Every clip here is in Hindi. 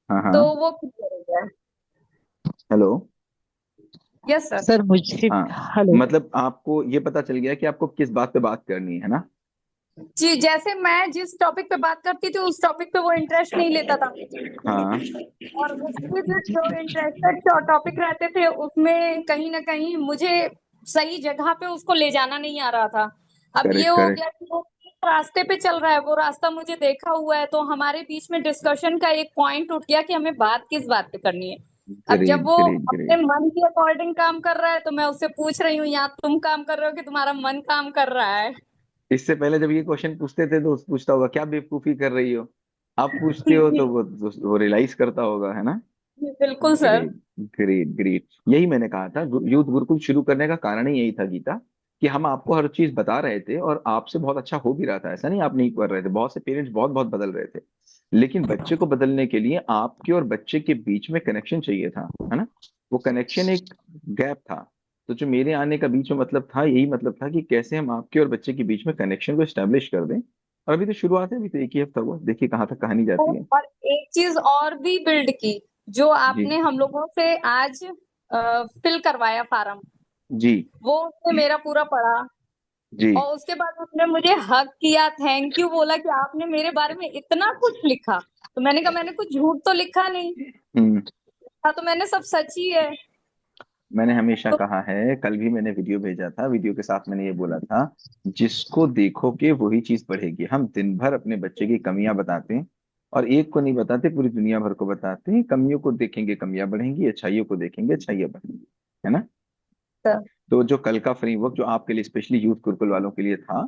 हाँ तो हाँ। वो क्लियर हो गया। हेलो। Yes sir. सर मुझे। हाँ, हेलो। मतलब आपको ये पता चल गया कि आपको किस बात पे बात करनी है ना? जी, जैसे मैं जिस टॉपिक पे बात करती थी उस टॉपिक पे वो इंटरेस्ट नहीं लेता था, हाँ। और उसके जो इंटरेस्टेड टॉपिक रहते थे उसमें कहीं ना कहीं मुझे सही जगह पे उसको ले जाना नहीं आ रहा था। अब ये करेक्ट हो करेक्ट। गया कि वो किस रास्ते पे चल रहा है, वो रास्ता मुझे देखा हुआ है, तो हमारे बीच में डिस्कशन का एक पॉइंट उठ गया कि हमें बात किस बात पे करनी है। अब जब ग्रेट वो ग्रेट अपने ग्रेट। मन के अकॉर्डिंग काम कर रहा है तो मैं उससे पूछ रही हूँ, यहाँ तुम काम कर रहे हो कि तुम्हारा मन काम कर रहा है। इससे पहले जब ये क्वेश्चन पूछते थे तो पूछता होगा क्या बेवकूफी कर रही हो। आप पूछते हो जी, तो वो रियलाइज करता होगा, है ना? जी, बिल्कुल सर। Great great great. यही मैंने कहा था, यूथ गुरुकुल शुरू करने का कारण ही यही था गीता, कि हम आपको हर चीज बता रहे थे और आपसे बहुत अच्छा हो भी रहा था। ऐसा नहीं आप नहीं कर रहे थे, बहुत से पेरेंट्स बहुत बहुत बदल रहे थे, लेकिन बच्चे को बदलने के लिए आपके और बच्चे के बीच में कनेक्शन चाहिए था, है ना? वो कनेक्शन एक गैप था। तो जो मेरे आने का बीच में मतलब था, यही मतलब था कि कैसे हम आपके और बच्चे के बीच में कनेक्शन को एस्टेब्लिश कर दें। और अभी तो शुरुआत है, अभी तो एक ही हफ्ता हुआ, देखिए कहाँ तक कहानी जाती है। और एक चीज और भी बिल्ड की, जो जी आपने हम लोगों से आज फिल करवाया फॉर्म, जी वो उसने मेरा पूरा पढ़ा, जी। और उसके बाद उसने मुझे हक किया, थैंक यू बोला कि आपने मेरे बारे में इतना कुछ लिखा। तो मैंने कहा मैंने कुछ झूठ तो लिखा नहीं, हम्म। था तो मैंने सब सच ही है। मैंने हमेशा तो कहा है, कल भी मैंने वीडियो भेजा था, वीडियो के साथ मैंने ये बोला था, जिसको देखोगे वही चीज बढ़ेगी। हम दिन भर अपने बच्चे की कमियां बताते हैं, और एक को नहीं बताते, पूरी दुनिया भर को बताते हैं। कमियों को देखेंगे कमियां बढ़ेंगी, अच्छाइयों को देखेंगे अच्छाइयां बढ़ेंगी, है ना? सर, तो जो कल का फ्रेमवर्क जो आपके लिए स्पेशली यूथ गुरुकुल वालों के लिए था,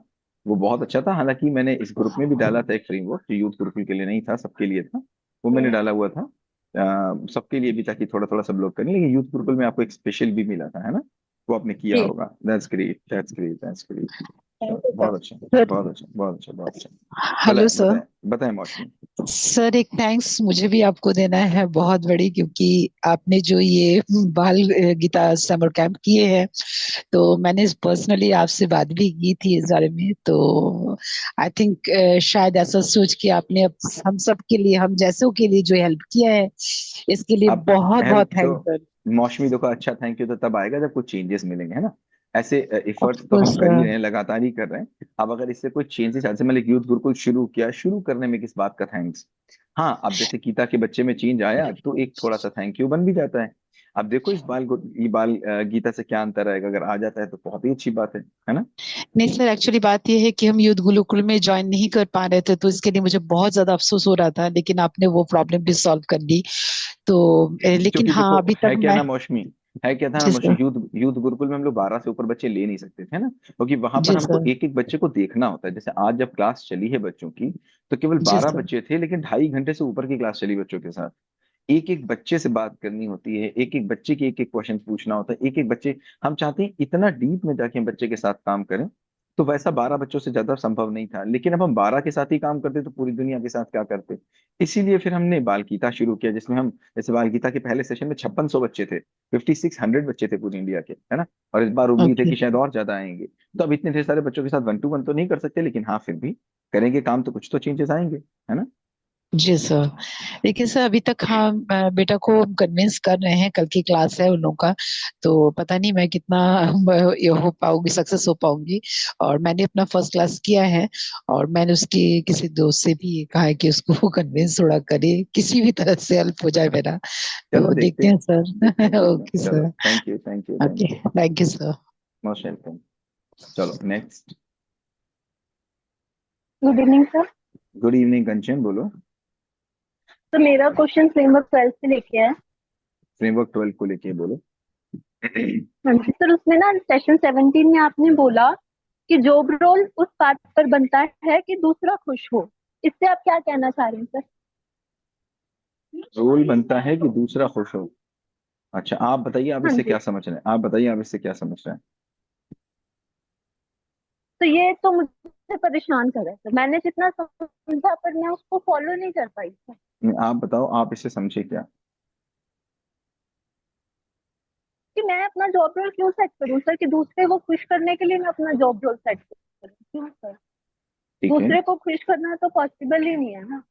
वो बहुत अच्छा था। हालांकि मैंने इस ग्रुप में भी डाला था एक फ्रेमवर्क जो यूथ गुरुकुल के लिए नहीं था, सबके लिए था। वो मैंने डाला हुआ था सबके लिए भी, ताकि थोड़ा थोड़ा सब लोग करें। लेकिन यूथ गुरुकुल में आपको एक स्पेशल भी मिला था, है ना? वो आपने किया जी, होगा। That's great that's great that's great. Thank चलो यू सर। बहुत अच्छा, सर। बहुत अच्छा, बहुत अच्छा, बहुत अच्छा। हेलो बताएं सर। बताएं बताएं मौसमी। सर एक थैंक्स मुझे भी आपको देना है बहुत बड़ी, क्योंकि आपने जो ये बाल गीता समर कैंप किए हैं, तो मैंने पर्सनली आपसे बात भी की थी इस बारे में। तो आई थिंक शायद ऐसा सोच के आपने हम सब के लिए, हम जैसों के लिए जो हेल्प किया है, इसके लिए अब बहुत बहुत हेल्प तो, थैंक्स सर। मौसमी देखो, अच्छा थैंक यू तो तब आएगा जब कुछ चेंजेस मिलेंगे, है ना? ऐसे ऑफ एफर्ट्स तो हम कोर्स कर ही सर। रहे हैं, लगातार ही कर रहे हैं। अब अगर इससे कोई चेंजेस, जैसे मैंने यूथ गुरुकुल शुरू किया, शुरू करने में किस बात का थैंक्स? हाँ, अब जैसे गीता के बच्चे में चेंज आया तो एक थोड़ा सा थैंक यू बन भी जाता है। अब देखो इस ये बाल गीता से क्या अंतर आएगा, अगर आ जाता है तो बहुत ही अच्छी बात है ना? नहीं सर, एक्चुअली बात ये है कि हम यूथ गुरुकुल में ज्वाइन नहीं कर पा रहे थे, तो इसके लिए मुझे बहुत ज्यादा अफसोस हो रहा था, लेकिन आपने वो प्रॉब्लम भी सॉल्व कर ली। तो लेकिन क्योंकि हाँ देखो अभी तक है क्या मैं। ना मौसमी, है क्या था ना जी मौसमी, सर। यूथ यूथ गुरुकुल में हम लोग 12 से ऊपर बच्चे ले नहीं सकते थे ना, क्योंकि वहां पर जी हमको सर। एक एक बच्चे को देखना होता है। जैसे आज जब क्लास चली है बच्चों की, तो केवल जी 12 सर। बच्चे थे, लेकिन 2.5 घंटे से ऊपर की क्लास चली बच्चों के साथ। एक एक बच्चे से बात करनी होती है, एक एक बच्चे के एक एक क्वेश्चन पूछना होता है, एक एक बच्चे, हम चाहते हैं इतना डीप में जाके हम बच्चे के साथ काम करें। तो वैसा 12 बच्चों से ज्यादा संभव नहीं था, लेकिन अब हम 12 के साथ ही काम करते तो पूरी दुनिया के साथ क्या करते। इसीलिए फिर हमने बाल गीता शुरू किया, जिसमें हम, जैसे बाल गीता के पहले सेशन में 5600 बच्चे थे, 5600 बच्चे थे पूरी इंडिया के, है ना? और इस बार उम्मीद है ओके। कि शायद और ज्यादा आएंगे। तो अब इतने ढेर सारे बच्चों के साथ 1 to 1 तो नहीं कर सकते, लेकिन हाँ फिर भी करेंगे काम, तो कुछ तो चेंजेस आएंगे, है ना? जी सर। देखिए सर, अभी तक हम बेटा को कन्विंस कर रहे हैं, कल की क्लास है उन लोगों का, तो पता नहीं मैं कितना ये हो पाऊंगी, सक्सेस हो पाऊंगी। और मैंने अपना फर्स्ट क्लास किया है, और मैंने उसकी किसी दोस्त से भी कहा है कि उसको कन्विंस थोड़ा करे, किसी भी तरह से हेल्प हो जाए मेरा। चलो तो देखते देखते हैं, हैं देखते सर। हैं देखते हैं। ओके चलो sir. Thank you thank you thank okay, you. Thank you sir. Most welcome. चलो next. Good evening sir. Good evening Kanchan, बोलो। तो मेरा क्वेश्चन फ्रेमवर्क 12 से लेके है। फ्रेमवर्क 12 को लेके बोलो। हाँ जी सर, उसमें ना सेशन 17 में आपने बोला कि जॉब रोल उस बात पर बनता है कि दूसरा खुश हो। इससे आप क्या कहना चाह रहे हैं सर? रोल बनता है कि दूसरा खुश हो। अच्छा, आप बताइए आप हाँ इससे जी। क्या समझ रहे हैं, आप बताइए आप इससे क्या समझ रहे तो ये तो मुझे परेशान कर रहा है सर, मैंने जितना समझा पर मैं उसको फॉलो नहीं कर पाई सर। हैं? आप बताओ आप इससे समझे क्या? कि मैं अपना जॉब रोल क्यों सेट करूं सर, कि दूसरे को खुश करने के लिए मैं अपना जॉब रोल सेट करूं, क्यों सर? ठीक है, दूसरे को खुश करना तो पॉसिबल ही नहीं है ना।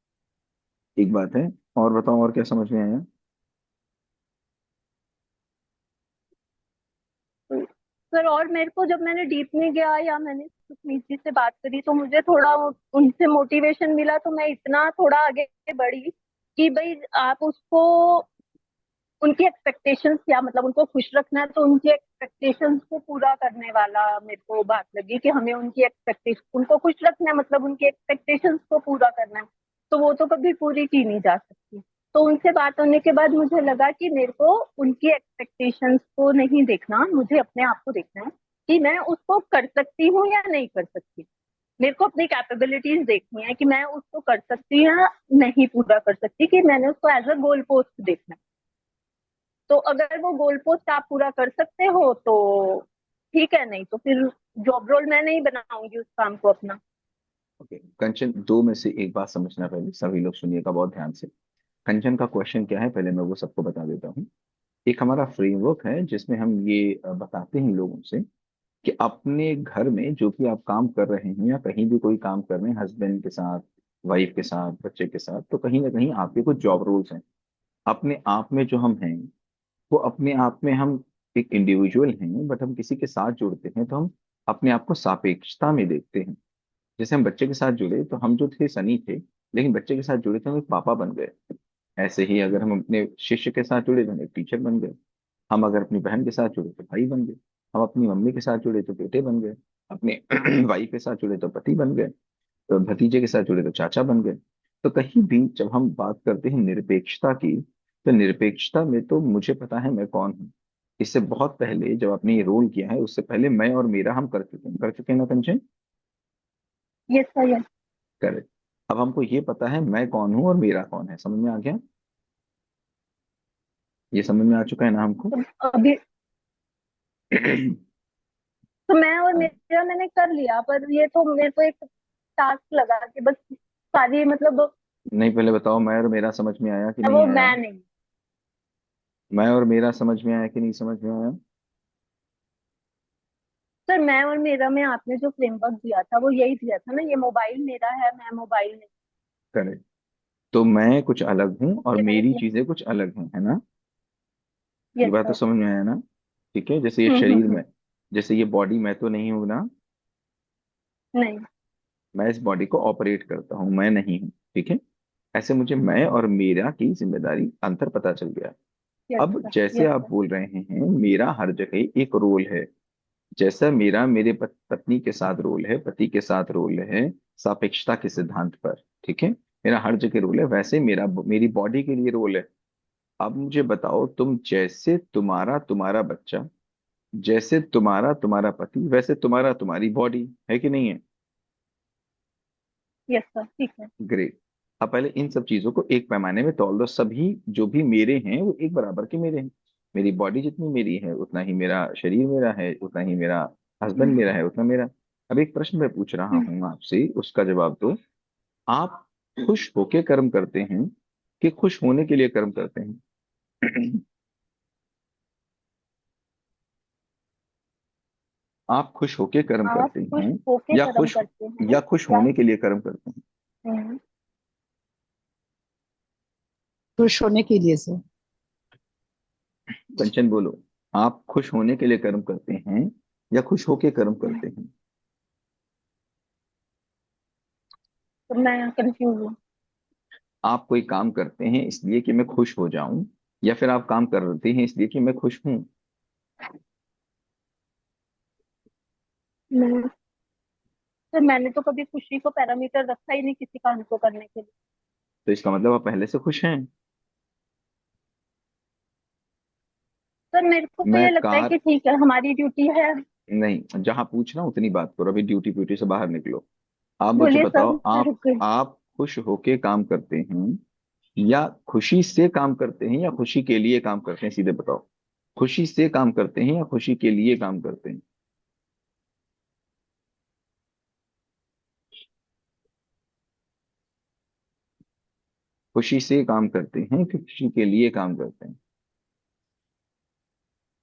एक बात है। और बताओ, और क्या समझ में आया? सर और मेरे को जब मैंने डीप में गया या मैंने सुखमीत जी से बात करी तो मुझे थोड़ा उनसे मोटिवेशन मिला, तो मैं इतना थोड़ा आगे बढ़ी कि भाई आप उसको उनकी एक्सपेक्टेशंस क्या, मतलब उनको खुश रखना है तो उनकी एक्सपेक्टेशंस को पूरा करने वाला मेरे को बात लगी कि हमें उनकी एक्सपेक्टेशन, उनको खुश रखना है मतलब उनकी एक्सपेक्टेशंस को पूरा करना है, तो वो तो कभी पूरी की नहीं जा सकती। तो उनसे बात होने के बाद मुझे लगा कि मेरे को उनकी एक्सपेक्टेशंस को नहीं देखना, मुझे अपने आप को देखना है कि मैं उसको कर सकती हूँ या नहीं कर सकती। मेरे को अपनी कैपेबिलिटीज देखनी है कि मैं उसको कर सकती या नहीं पूरा कर सकती, कि मैंने उसको एज अ गोल पोस्ट देखना है। तो अगर वो गोल पोस्ट आप पूरा कर सकते हो तो ठीक है, नहीं तो फिर जॉब रोल मैं नहीं बनाऊंगी उस काम को अपना। ओके कंचन, दो में से एक बात समझना, पहले सभी लोग सुनिएगा बहुत ध्यान से। कंचन का क्वेश्चन क्या है, पहले मैं वो सबको बता देता हूँ। एक हमारा फ्रेमवर्क है जिसमें हम ये बताते हैं लोगों से कि अपने घर में जो भी आप काम कर रहे हैं या कहीं भी कोई काम कर रहे हैं, हस्बैंड के साथ, वाइफ के साथ, बच्चे के साथ, तो कहीं ना कहीं आपके कुछ जॉब रोल्स हैं। अपने आप में जो हम हैं, वो अपने आप में हम एक इंडिविजुअल हैं, बट हम किसी के साथ जुड़ते हैं तो हम अपने आप को सापेक्षता में देखते हैं। जैसे हम बच्चे के साथ जुड़े तो हम जो थे सनी थे, लेकिन बच्चे के साथ जुड़े तो हम एक पापा बन गए। ऐसे ही अगर हम अपने शिष्य के साथ जुड़े तो हम एक टीचर बन गए। हम अगर अपनी बहन के साथ जुड़े तो भाई बन गए। हम अपनी मम्मी के साथ जुड़े तो बेटे बन गए। अपने वाइफ के साथ जुड़े तो पति बन गए। तो भतीजे के साथ जुड़े तो चाचा बन गए। तो कहीं भी जब हम बात करते हैं निरपेक्षता की, तो निरपेक्षता में तो मुझे पता है मैं कौन हूँ। इससे बहुत पहले जब आपने ये रोल किया है, उससे पहले मैं और मेरा हम कर चुके हैं ना Kanchan? Yes sir, yes. Correct. अब हमको ये पता है मैं कौन हूँ और मेरा कौन है, समझ में आ गया? ये समझ में आ चुका है ना हमको? तो अभी तो मैं और मेरा मैंने कर लिया, पर ये तो मेरे को एक टास्क लगा कि बस सारी मतलब नहीं, पहले बताओ मैं और मेरा समझ में आया कि नहीं वो आया? मैं नहीं। मैं और मेरा समझ में आया कि नहीं समझ में आया? सर मैं और मेरा में आपने जो फ्रेमवर्क दिया था वो यही दिया था ना, ये मोबाइल मेरा है, मैं मोबाइल नहीं। करेक्ट। तो मैं कुछ अलग हूँ और ये मैंने मेरी दिया। चीजें कुछ अलग हैं, है ना? ये यस बात तो सर। समझ में आया ना? ठीक है, जैसे ये शरीर हम्म। में, जैसे ये बॉडी मैं तो नहीं हूं ना। नहीं। मैं इस बॉडी को ऑपरेट करता हूँ, मैं नहीं हूँ, ठीक है। ऐसे मुझे मैं और मेरा की जिम्मेदारी अंतर पता चल गया। यस अब सर। जैसे यस आप सर। बोल रहे हैं मेरा हर जगह एक रोल है। जैसा मेरा मेरे पत्नी के साथ रोल है, पति के साथ रोल है, सापेक्षता के सिद्धांत पर, ठीक है। मेरा हर जगह रोल है, वैसे मेरा मेरी बॉडी के लिए रोल है। अब मुझे बताओ, तुम जैसे तुम्हारा तुम्हारा बच्चा, जैसे तुम्हारा तुम्हारा पति, वैसे तुम्हारा तुम्हारी बॉडी, है कि नहीं है? यस सर, ठीक है। ग्रेट। अब पहले इन सब चीजों को एक पैमाने में तौल दो, सभी जो भी मेरे हैं वो एक बराबर के मेरे हैं। मेरी बॉडी जितनी मेरी है उतना ही मेरा शरीर मेरा है, उतना ही मेरा हस्बैंड हम्म, मेरा है, उतना मेरा। अब एक प्रश्न मैं पूछ रहा हम्म। हूँ आपसे, उसका जवाब दो। आप खुश होके कर्म करते हैं कि खुश होने के लिए कर्म करते हैं? आप खुश होके कर्म आप करते खुश हैं होके या कर्म खुश, करते हैं या खुश या? होने के लिए कर्म करते हैं? हम्म। खुश होने के लिए सर। कंचन बोलो, आप खुश होने के लिए कर्म करते हैं या खुश होके कर्म करते हैं? तो मैं कंफ्यूज हूँ। आप कोई काम करते हैं इसलिए कि मैं खुश हो जाऊं, या फिर आप काम करते हैं इसलिए कि मैं खुश हूं? मैं तो मैंने तो कभी खुशी को पैरामीटर रखा ही नहीं किसी काम को करने के लिए। तो इसका मतलब आप पहले से खुश हैं। सर मेरे को तो मैं ये लगता है कार, कि ठीक है, हमारी ड्यूटी है। नहीं, जहां पूछना उतनी बात करो, अभी ड्यूटी प्यूटी से बाहर निकलो। आप मुझे बोलिए सर, बताओ, मैं आप रुक गई। आप खुश होके काम करते हैं या खुशी से काम करते हैं या खुशी के लिए काम करते हैं, सीधे बताओ। खुशी से काम करते हैं या खुशी के लिए काम करते हैं? खुशी से काम करते हैं कि खुशी के लिए काम करते हैं?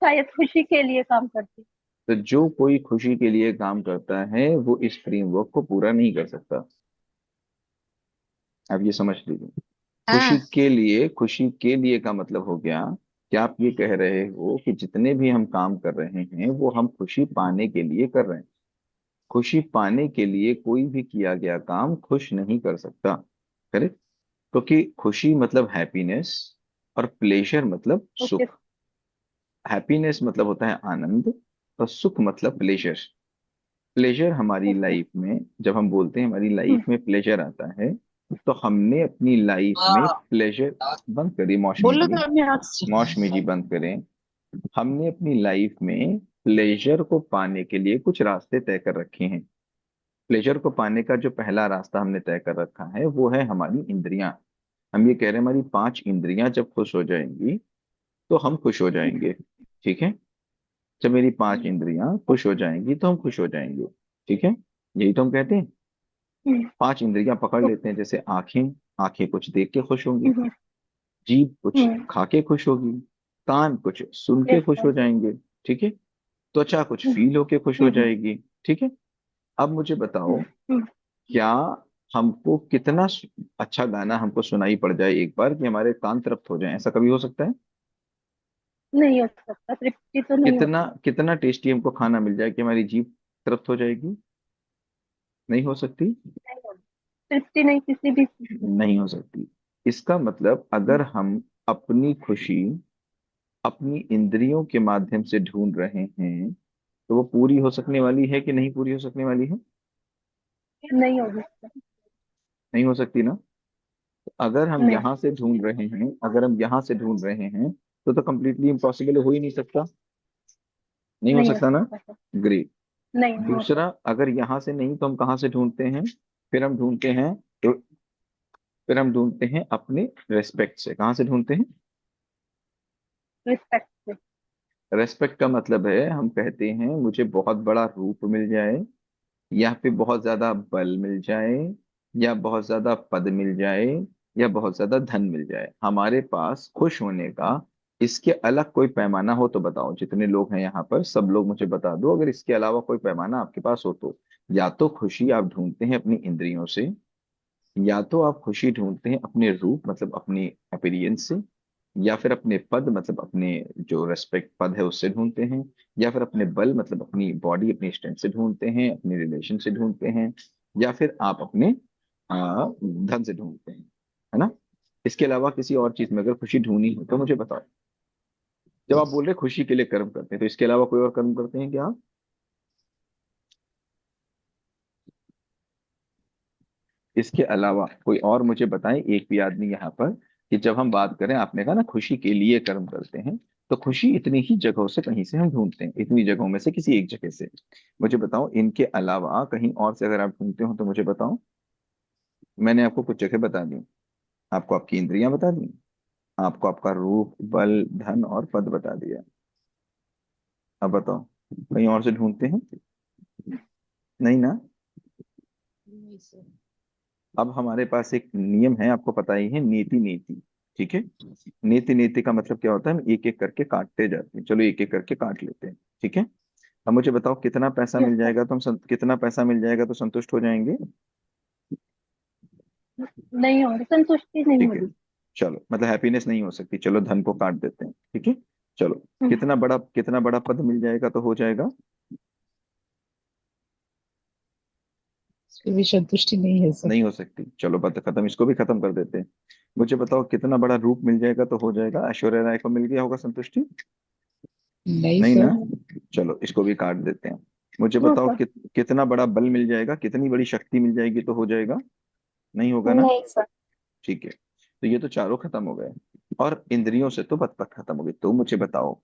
शायद खुशी के लिए काम करती। तो जो कोई खुशी के लिए काम करता है वो इस फ्रेमवर्क को पूरा नहीं कर सकता। अब ये समझ लीजिए। हाँ, खुशी के लिए का मतलब हो गया कि आप ये कह रहे हो कि जितने भी हम काम कर रहे हैं वो हम खुशी पाने के लिए कर रहे हैं। खुशी पाने के लिए कोई भी किया गया काम खुश नहीं कर सकता। करेक्ट। क्योंकि खुशी मतलब हैप्पीनेस और प्लेजर मतलब ओके। सुख। हैप्पीनेस मतलब होता है आनंद और सुख मतलब प्लेजर। प्लेजर हमारी ओके। लाइफ में, जब हम बोलते हैं हमारी लाइफ में प्लेजर आता है, तो हमने अपनी लाइफ में प्लेजर, बंद करिए मौसमी बोलो जी, तो मैं आपसे। मौसमी जी बंद करें। हमने अपनी लाइफ में प्लेजर को पाने के लिए कुछ रास्ते तय कर रखे हैं। प्लेजर को पाने का जो पहला रास्ता हमने तय कर रखा है वो है हमारी इंद्रियां। हम ये कह रहे हैं हमारी 5 इंद्रियां जब खुश हो जाएंगी तो हम खुश हो जाएंगे। ठीक है। जब मेरी 5 इंद्रियां खुश हो जाएंगी तो हम खुश हो जाएंगे। ठीक है। यही तो हम कहते हैं। 5 इंद्रियां पकड़ लेते हैं, जैसे आंखें, आंखें कुछ देख के खुश होंगी। जीभ कुछ खा के खुश होगी। कान कुछ सुन के यस खुश सर। हो जाएंगे। ठीक है। त्वचा कुछ फील होके खुश हो जाएगी। ठीक है। अब मुझे बताओ, क्या हमको कितना अच्छा गाना हमको सुनाई पड़ जाए एक बार कि हमारे कान तृप्त हो जाए, ऐसा कभी हो सकता है? नहीं हो सकता, तृप्ति तो नहीं कितना होती। कितना टेस्टी हमको खाना मिल जाए कि हमारी जीभ तृप्त हो जाएगी? नहीं हो सकती। नहीं होती तृप्ति, नहीं किसी भी चीज़ से। नहीं हो सकती। इसका मतलब अगर हम अपनी खुशी अपनी इंद्रियों के माध्यम से ढूंढ रहे हैं तो वो पूरी हो सकने वाली है कि नहीं पूरी हो सकने वाली है? नहीं होगी सर। नहीं हो सकती ना। अगर हम नहीं। यहाँ से ढूंढ रहे हैं, अगर हम यहाँ से ढूंढ रहे हैं तो कंप्लीटली इम्पॉसिबल हो ही नहीं सकता। नहीं हो नहीं हो सकता ना। सकता सर। ग्रेट। नहीं हो दूसरा, सकता। अगर यहाँ से नहीं तो हम कहाँ से ढूंढते हैं? फिर हम ढूंढते हैं तो फिर हम ढूंढते हैं अपने रेस्पेक्ट से। कहाँ से ढूंढते हैं? रिस्पेक्ट से। रेस्पेक्ट का मतलब है हम कहते हैं मुझे बहुत बड़ा रूप मिल जाए, या फिर बहुत ज्यादा बल मिल जाए, या बहुत ज्यादा पद मिल जाए, या बहुत ज्यादा धन मिल जाए हमारे पास खुश होने का। इसके अलग कोई पैमाना हो तो बताओ, जितने लोग हैं यहाँ पर सब लोग मुझे बता दो, अगर इसके अलावा कोई पैमाना आपके पास हो तो। या तो खुशी आप ढूंढते हैं अपनी इंद्रियों से, या तो आप खुशी ढूंढते हैं अपने रूप मतलब अपनी अपीयरेंस से, या फिर अपने पद मतलब अपने जो रेस्पेक्ट पद है उससे ढूंढते हैं, या फिर अपने बल मतलब अपनी बॉडी अपनी स्ट्रेंथ से ढूंढते हैं, अपने रिलेशन से ढूंढते हैं, या फिर आप अपने धन से ढूंढते हैं। है ना। इसके अलावा किसी और चीज में अगर खुशी ढूंढनी हो तो मुझे बताओ। जब आप बोल रहे हैं खुशी के लिए कर्म करते हैं तो इसके अलावा कोई और कर्म करते हैं क्या आप? इसके अलावा कोई और मुझे बताएं एक भी आदमी यहाँ पर, कि जब हम बात करें, आपने कहा ना खुशी के लिए कर्म करते हैं, तो खुशी इतनी ही जगहों से कहीं से हम ढूंढते हैं, इतनी जगहों में से किसी एक जगह से। मुझे बताओ इनके अलावा कहीं और से अगर आप ढूंढते हो तो मुझे बताओ। मैंने आपको कुछ जगह बता दी, आपको आपकी इंद्रियां बता दी, आपको आपका रूप बल धन और पद बता दिया। अब बताओ कहीं और से ढूंढते हैं? नहीं ना। नहीं सर। अब हमारे पास एक नियम है, आपको पता ही है, नीति नीति। ठीक है। नीति नीति का मतलब क्या होता है? हम एक एक करके काटते जाते हैं, चलो एक एक करके काट लेते हैं। ठीक है। अब मुझे बताओ कितना पैसा यस मिल सर। जाएगा तो कितना पैसा मिल जाएगा तो संतुष्ट हो जाएंगे? नहीं होगी, संतुष्टि नहीं ठीक है। होगी। चलो मतलब हैप्पीनेस नहीं हो सकती, चलो धन को काट देते हैं। ठीक है। चलो हम्म, कितना बड़ा पद मिल जाएगा तो हो जाएगा? फिर भी संतुष्टि नहीं है सर। नहीं हो सकती। चलो बात खत्म, इसको भी खत्म कर देते हैं। मुझे बताओ कितना बड़ा रूप मिल जाएगा तो हो जाएगा? ऐश्वर्या राय को मिल गया होगा संतुष्टि? नहीं नहीं ना। सर। चलो इसको भी काट देते हैं। मुझे नो बताओ सर। कितना बड़ा बल मिल जाएगा, कितनी बड़ी शक्ति मिल जाएगी तो हो जाएगा? नहीं होगा ना। नहीं सर। ठीक है। तो ये तो चारों खत्म हो गए, और इंद्रियों से तो बत खत्म हो गई। तो मुझे बताओ,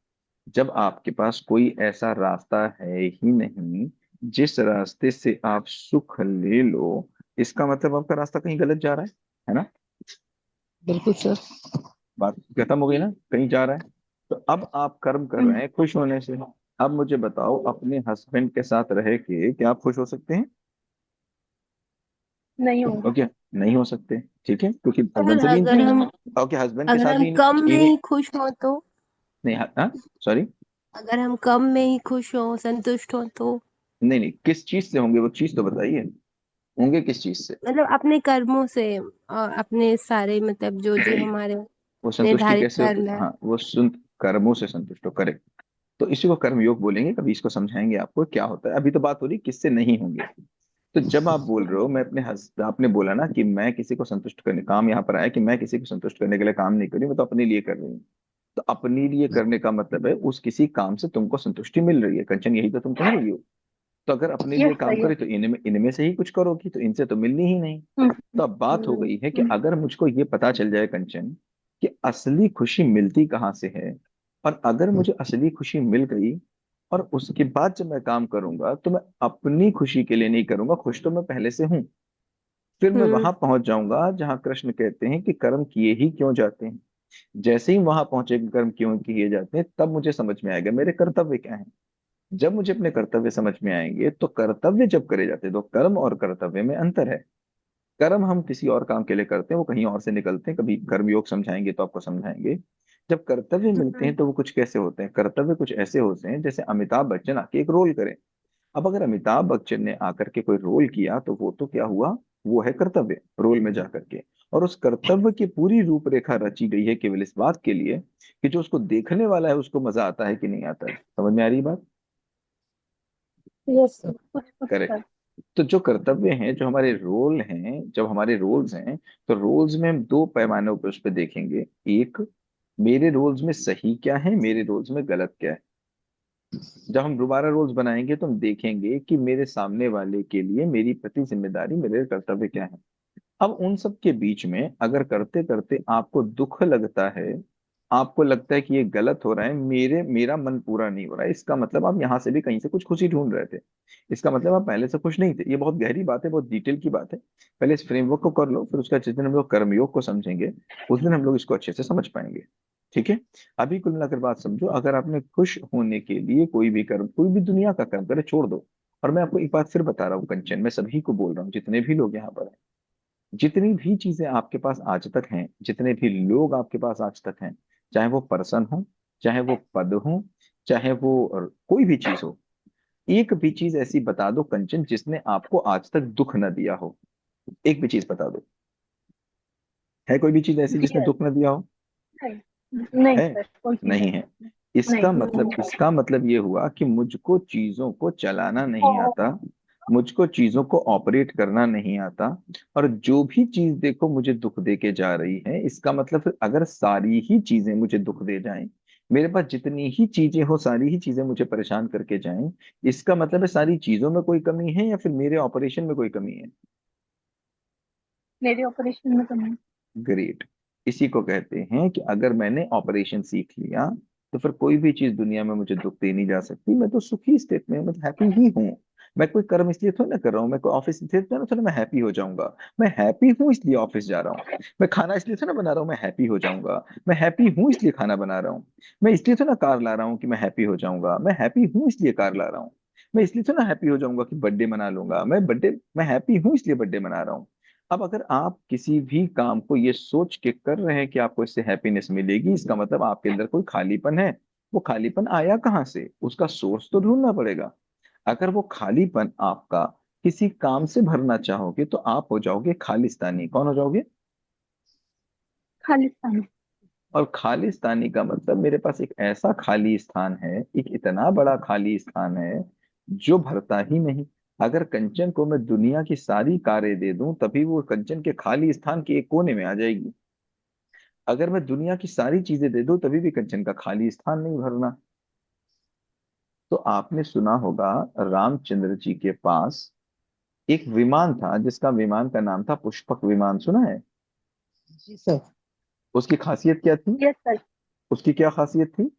जब आपके पास कोई ऐसा रास्ता है ही नहीं जिस रास्ते से आप सुख ले लो, इसका मतलब आपका रास्ता कहीं गलत जा रहा है ना। बिल्कुल सर। बात खत्म हो गई ना, कहीं जा रहा है। तो अब आप कर्म कर रहे हैं खुश होने से। अब मुझे बताओ, अपने हस्बैंड के साथ रह के क्या आप खुश हो सकते हैं? नहीं होगी ओके। सर। नहीं हो सकते। ठीक है, क्योंकि सर हस्बैंड से भी अगर नहीं। हम ओके, हस्बैंड के अगर साथ हम भी कम में नहीं। ही खुश हो तो, नहीं हाँ, सॉरी। अगर हम कम में ही खुश हो संतुष्ट हो तो। नहीं नहीं, किस चीज से होंगे वो चीज तो बताइए। होंगे किस चीज से? मतलब अपने कर्मों से और अपने सारे मतलब जो जो हमारे वो संतुष्टि निर्धारित कैसे होती? कर्म है। हाँ, वो कर्मों से संतुष्ट हो, करेक्ट। तो इसी को कर्म योग बोलेंगे, कभी इसको समझाएंगे आपको क्या होता है। अभी तो बात हो रही किससे नहीं होंगे। तो जब आप बोल रहे हो, मैं अपने आपने बोला ना कि मैं किसी को संतुष्ट करने, काम यहाँ पर आया कि मैं किसी को संतुष्ट करने के लिए काम नहीं कर रही, मैं तो अपने लिए कर रही हूँ। तो अपने लिए करने का मतलब है उस किसी काम से तुमको संतुष्टि मिल रही है, कंचन, यही तो तुम कह रही हो। तो अगर अपने लिए यस काम सर, करे यस। तो इनमें से ही कुछ करोगी, तो इनसे तो मिलनी ही नहीं। तो अब बात हो गई है कि अगर मुझको ये पता चल जाए कंचन कि असली खुशी मिलती कहाँ से है, और अगर मुझे असली खुशी मिल गई, और उसके बाद जब मैं काम करूंगा तो मैं अपनी खुशी के लिए नहीं करूंगा, खुश तो मैं पहले से हूं। फिर मैं हम्म वहां पहुंच जाऊंगा जहां कृष्ण कहते हैं कि कर्म किए ही क्यों जाते हैं। जैसे ही वहां पहुंचे कि कर्म क्यों किए जाते हैं, तब मुझे समझ में आएगा मेरे कर्तव्य क्या है। जब मुझे अपने कर्तव्य समझ में आएंगे, तो कर्तव्य जब करे जाते हैं, तो कर्म और कर्तव्य में अंतर है। कर्म हम किसी और काम के लिए करते हैं, वो कहीं और से निकलते हैं, कभी कर्म योग समझाएंगे तो आपको समझाएंगे। जब कर्तव्य मिलते हैं तो वो कुछ कैसे होते हैं, कर्तव्य कुछ ऐसे होते हैं जैसे अमिताभ बच्चन आके एक रोल करें। अब अगर अमिताभ बच्चन ने आकर के कोई रोल किया तो वो तो क्या हुआ, वो है कर्तव्य, रोल में जाकर के। और उस कर्तव्य की पूरी रूपरेखा रची गई है केवल इस बात के लिए कि जो उसको देखने वाला है उसको मजा आता है कि नहीं आता है। समझ में आ रही बात? यस सर, कुछ कुछ करेक्ट। सर। तो जो कर्तव्य हैं, जो हमारे रोल हैं, जब हमारे रोल्स हैं, तो रोल्स में हम दो पैमानों पर उस पर देखेंगे। एक, मेरे रोल्स में सही क्या है, मेरे रोल्स में गलत क्या है। जब हम दोबारा रोल्स बनाएंगे तो हम देखेंगे कि मेरे सामने वाले के लिए मेरी प्रति जिम्मेदारी, मेरे कर्तव्य क्या है। अब उन सब के बीच में अगर करते करते आपको दुख लगता है, आपको लगता है कि ये गलत हो रहा है, मेरा मन पूरा नहीं हो रहा है, इसका मतलब आप यहाँ से भी कहीं से कुछ खुशी ढूंढ रहे थे। इसका मतलब आप पहले से खुश नहीं थे। ये बहुत गहरी बात है, बहुत डिटेल की बात है। पहले इस फ्रेमवर्क को कर लो, फिर उसका जिस दिन हम लोग कर्मयोग को समझेंगे, उस दिन हम लोग इसको अच्छे से समझ पाएंगे। ठीक है। अभी कुल मिलाकर बात समझो, अगर आपने खुश होने के लिए कोई भी कर्म, कोई भी दुनिया का कर्म करे, छोड़ दो। और मैं आपको एक बात फिर बता रहा हूँ कंचन, मैं सभी को बोल रहा हूँ, जितने भी लोग यहाँ पर हैं, जितनी भी चीजें आपके पास आज तक हैं, जितने भी लोग आपके पास आज तक हैं, चाहे वो पर्सन हो, चाहे वो पद हो, चाहे वो कोई भी चीज हो, एक भी चीज ऐसी बता दो कंचन जिसने आपको आज तक दुख न दिया हो। एक भी चीज बता दो। है कोई भी चीज ऐसी जिसने यस। दुख न दिया हो? नहीं नहीं है? सर, कोई चीज नहीं नहीं। है। नहीं। इसका मतलब ये हुआ कि मुझको चीजों को चलाना नहीं आता, मुझको चीजों को ऑपरेट करना नहीं आता। और जो भी चीज देखो मुझे दुख दे के जा रही है, इसका मतलब फिर अगर सारी ही चीजें मुझे दुख दे जाएं, मेरे पास जितनी ही चीजें हो सारी ही चीजें मुझे परेशान करके जाएं, इसका मतलब है सारी चीजों में कोई कमी है या फिर मेरे ऑपरेशन में कोई कमी है? मेरे ऑपरेशन में तो नहीं। ग्रेट। इसी को कहते हैं कि अगर मैंने ऑपरेशन सीख लिया, तो फिर कोई भी चीज दुनिया में मुझे दुख दे नहीं जा सकती। मैं तो सुखी स्टेट में, मतलब हैप्पी ही हूँ। मैं कोई कर्म इसलिए थोड़ा ना कर रहा हूँ, मैं कोई ऑफिस इसलिए थोड़ा ना, थोड़ा मैं हैप्पी हो जाऊंगा। मैं हैप्पी हूँ इसलिए ऑफिस जा रहा हूँ। मैं खाना इसलिए थोड़ा बना रहा हूँ मैं हैप्पी हो जाऊंगा। मैं हैप्पी हूँ इसलिए खाना बना रहा हूँ। मैं इसलिए थोड़ा कार ला रहा हूँ कि मैं हैप्पी हो जाऊंगा। मैं हैप्पी हूँ इसलिए कार ला रहा हूँ। मैं इसलिए थोड़ा हैप्पी हो जाऊंगा कि बर्थडे मना लूंगा। मैं हैप्पी हूँ इसलिए बर्थडे मना रहा हूँ। अब अगर आप किसी भी काम को ये सोच के कर रहे हैं कि आपको इससे हैप्पीनेस मिलेगी, इसका मतलब आपके अंदर कोई खालीपन है। वो खालीपन आया कहाँ से, उसका सोर्स तो ढूंढना पड़ेगा। अगर वो खालीपन आपका किसी काम से भरना चाहोगे, तो आप हो जाओगे खालिस्तानी। कौन हो जाओगे? खालिस्तान। और खालिस्तानी का मतलब मेरे पास एक ऐसा खाली स्थान है, एक इतना बड़ा खाली स्थान है जो भरता ही नहीं। अगर कंचन को मैं दुनिया की सारी कारें दे दूं, तभी वो कंचन के खाली स्थान के एक कोने में आ जाएगी। अगर मैं दुनिया की सारी चीजें दे दूं, तभी भी कंचन का खाली स्थान नहीं भरना। तो आपने सुना होगा, रामचंद्र जी के पास एक विमान था, जिसका विमान का नाम था पुष्पक विमान, सुना है? जी सर। उसकी खासियत क्या थी? Yes sir. उसकी क्या खासियत थी?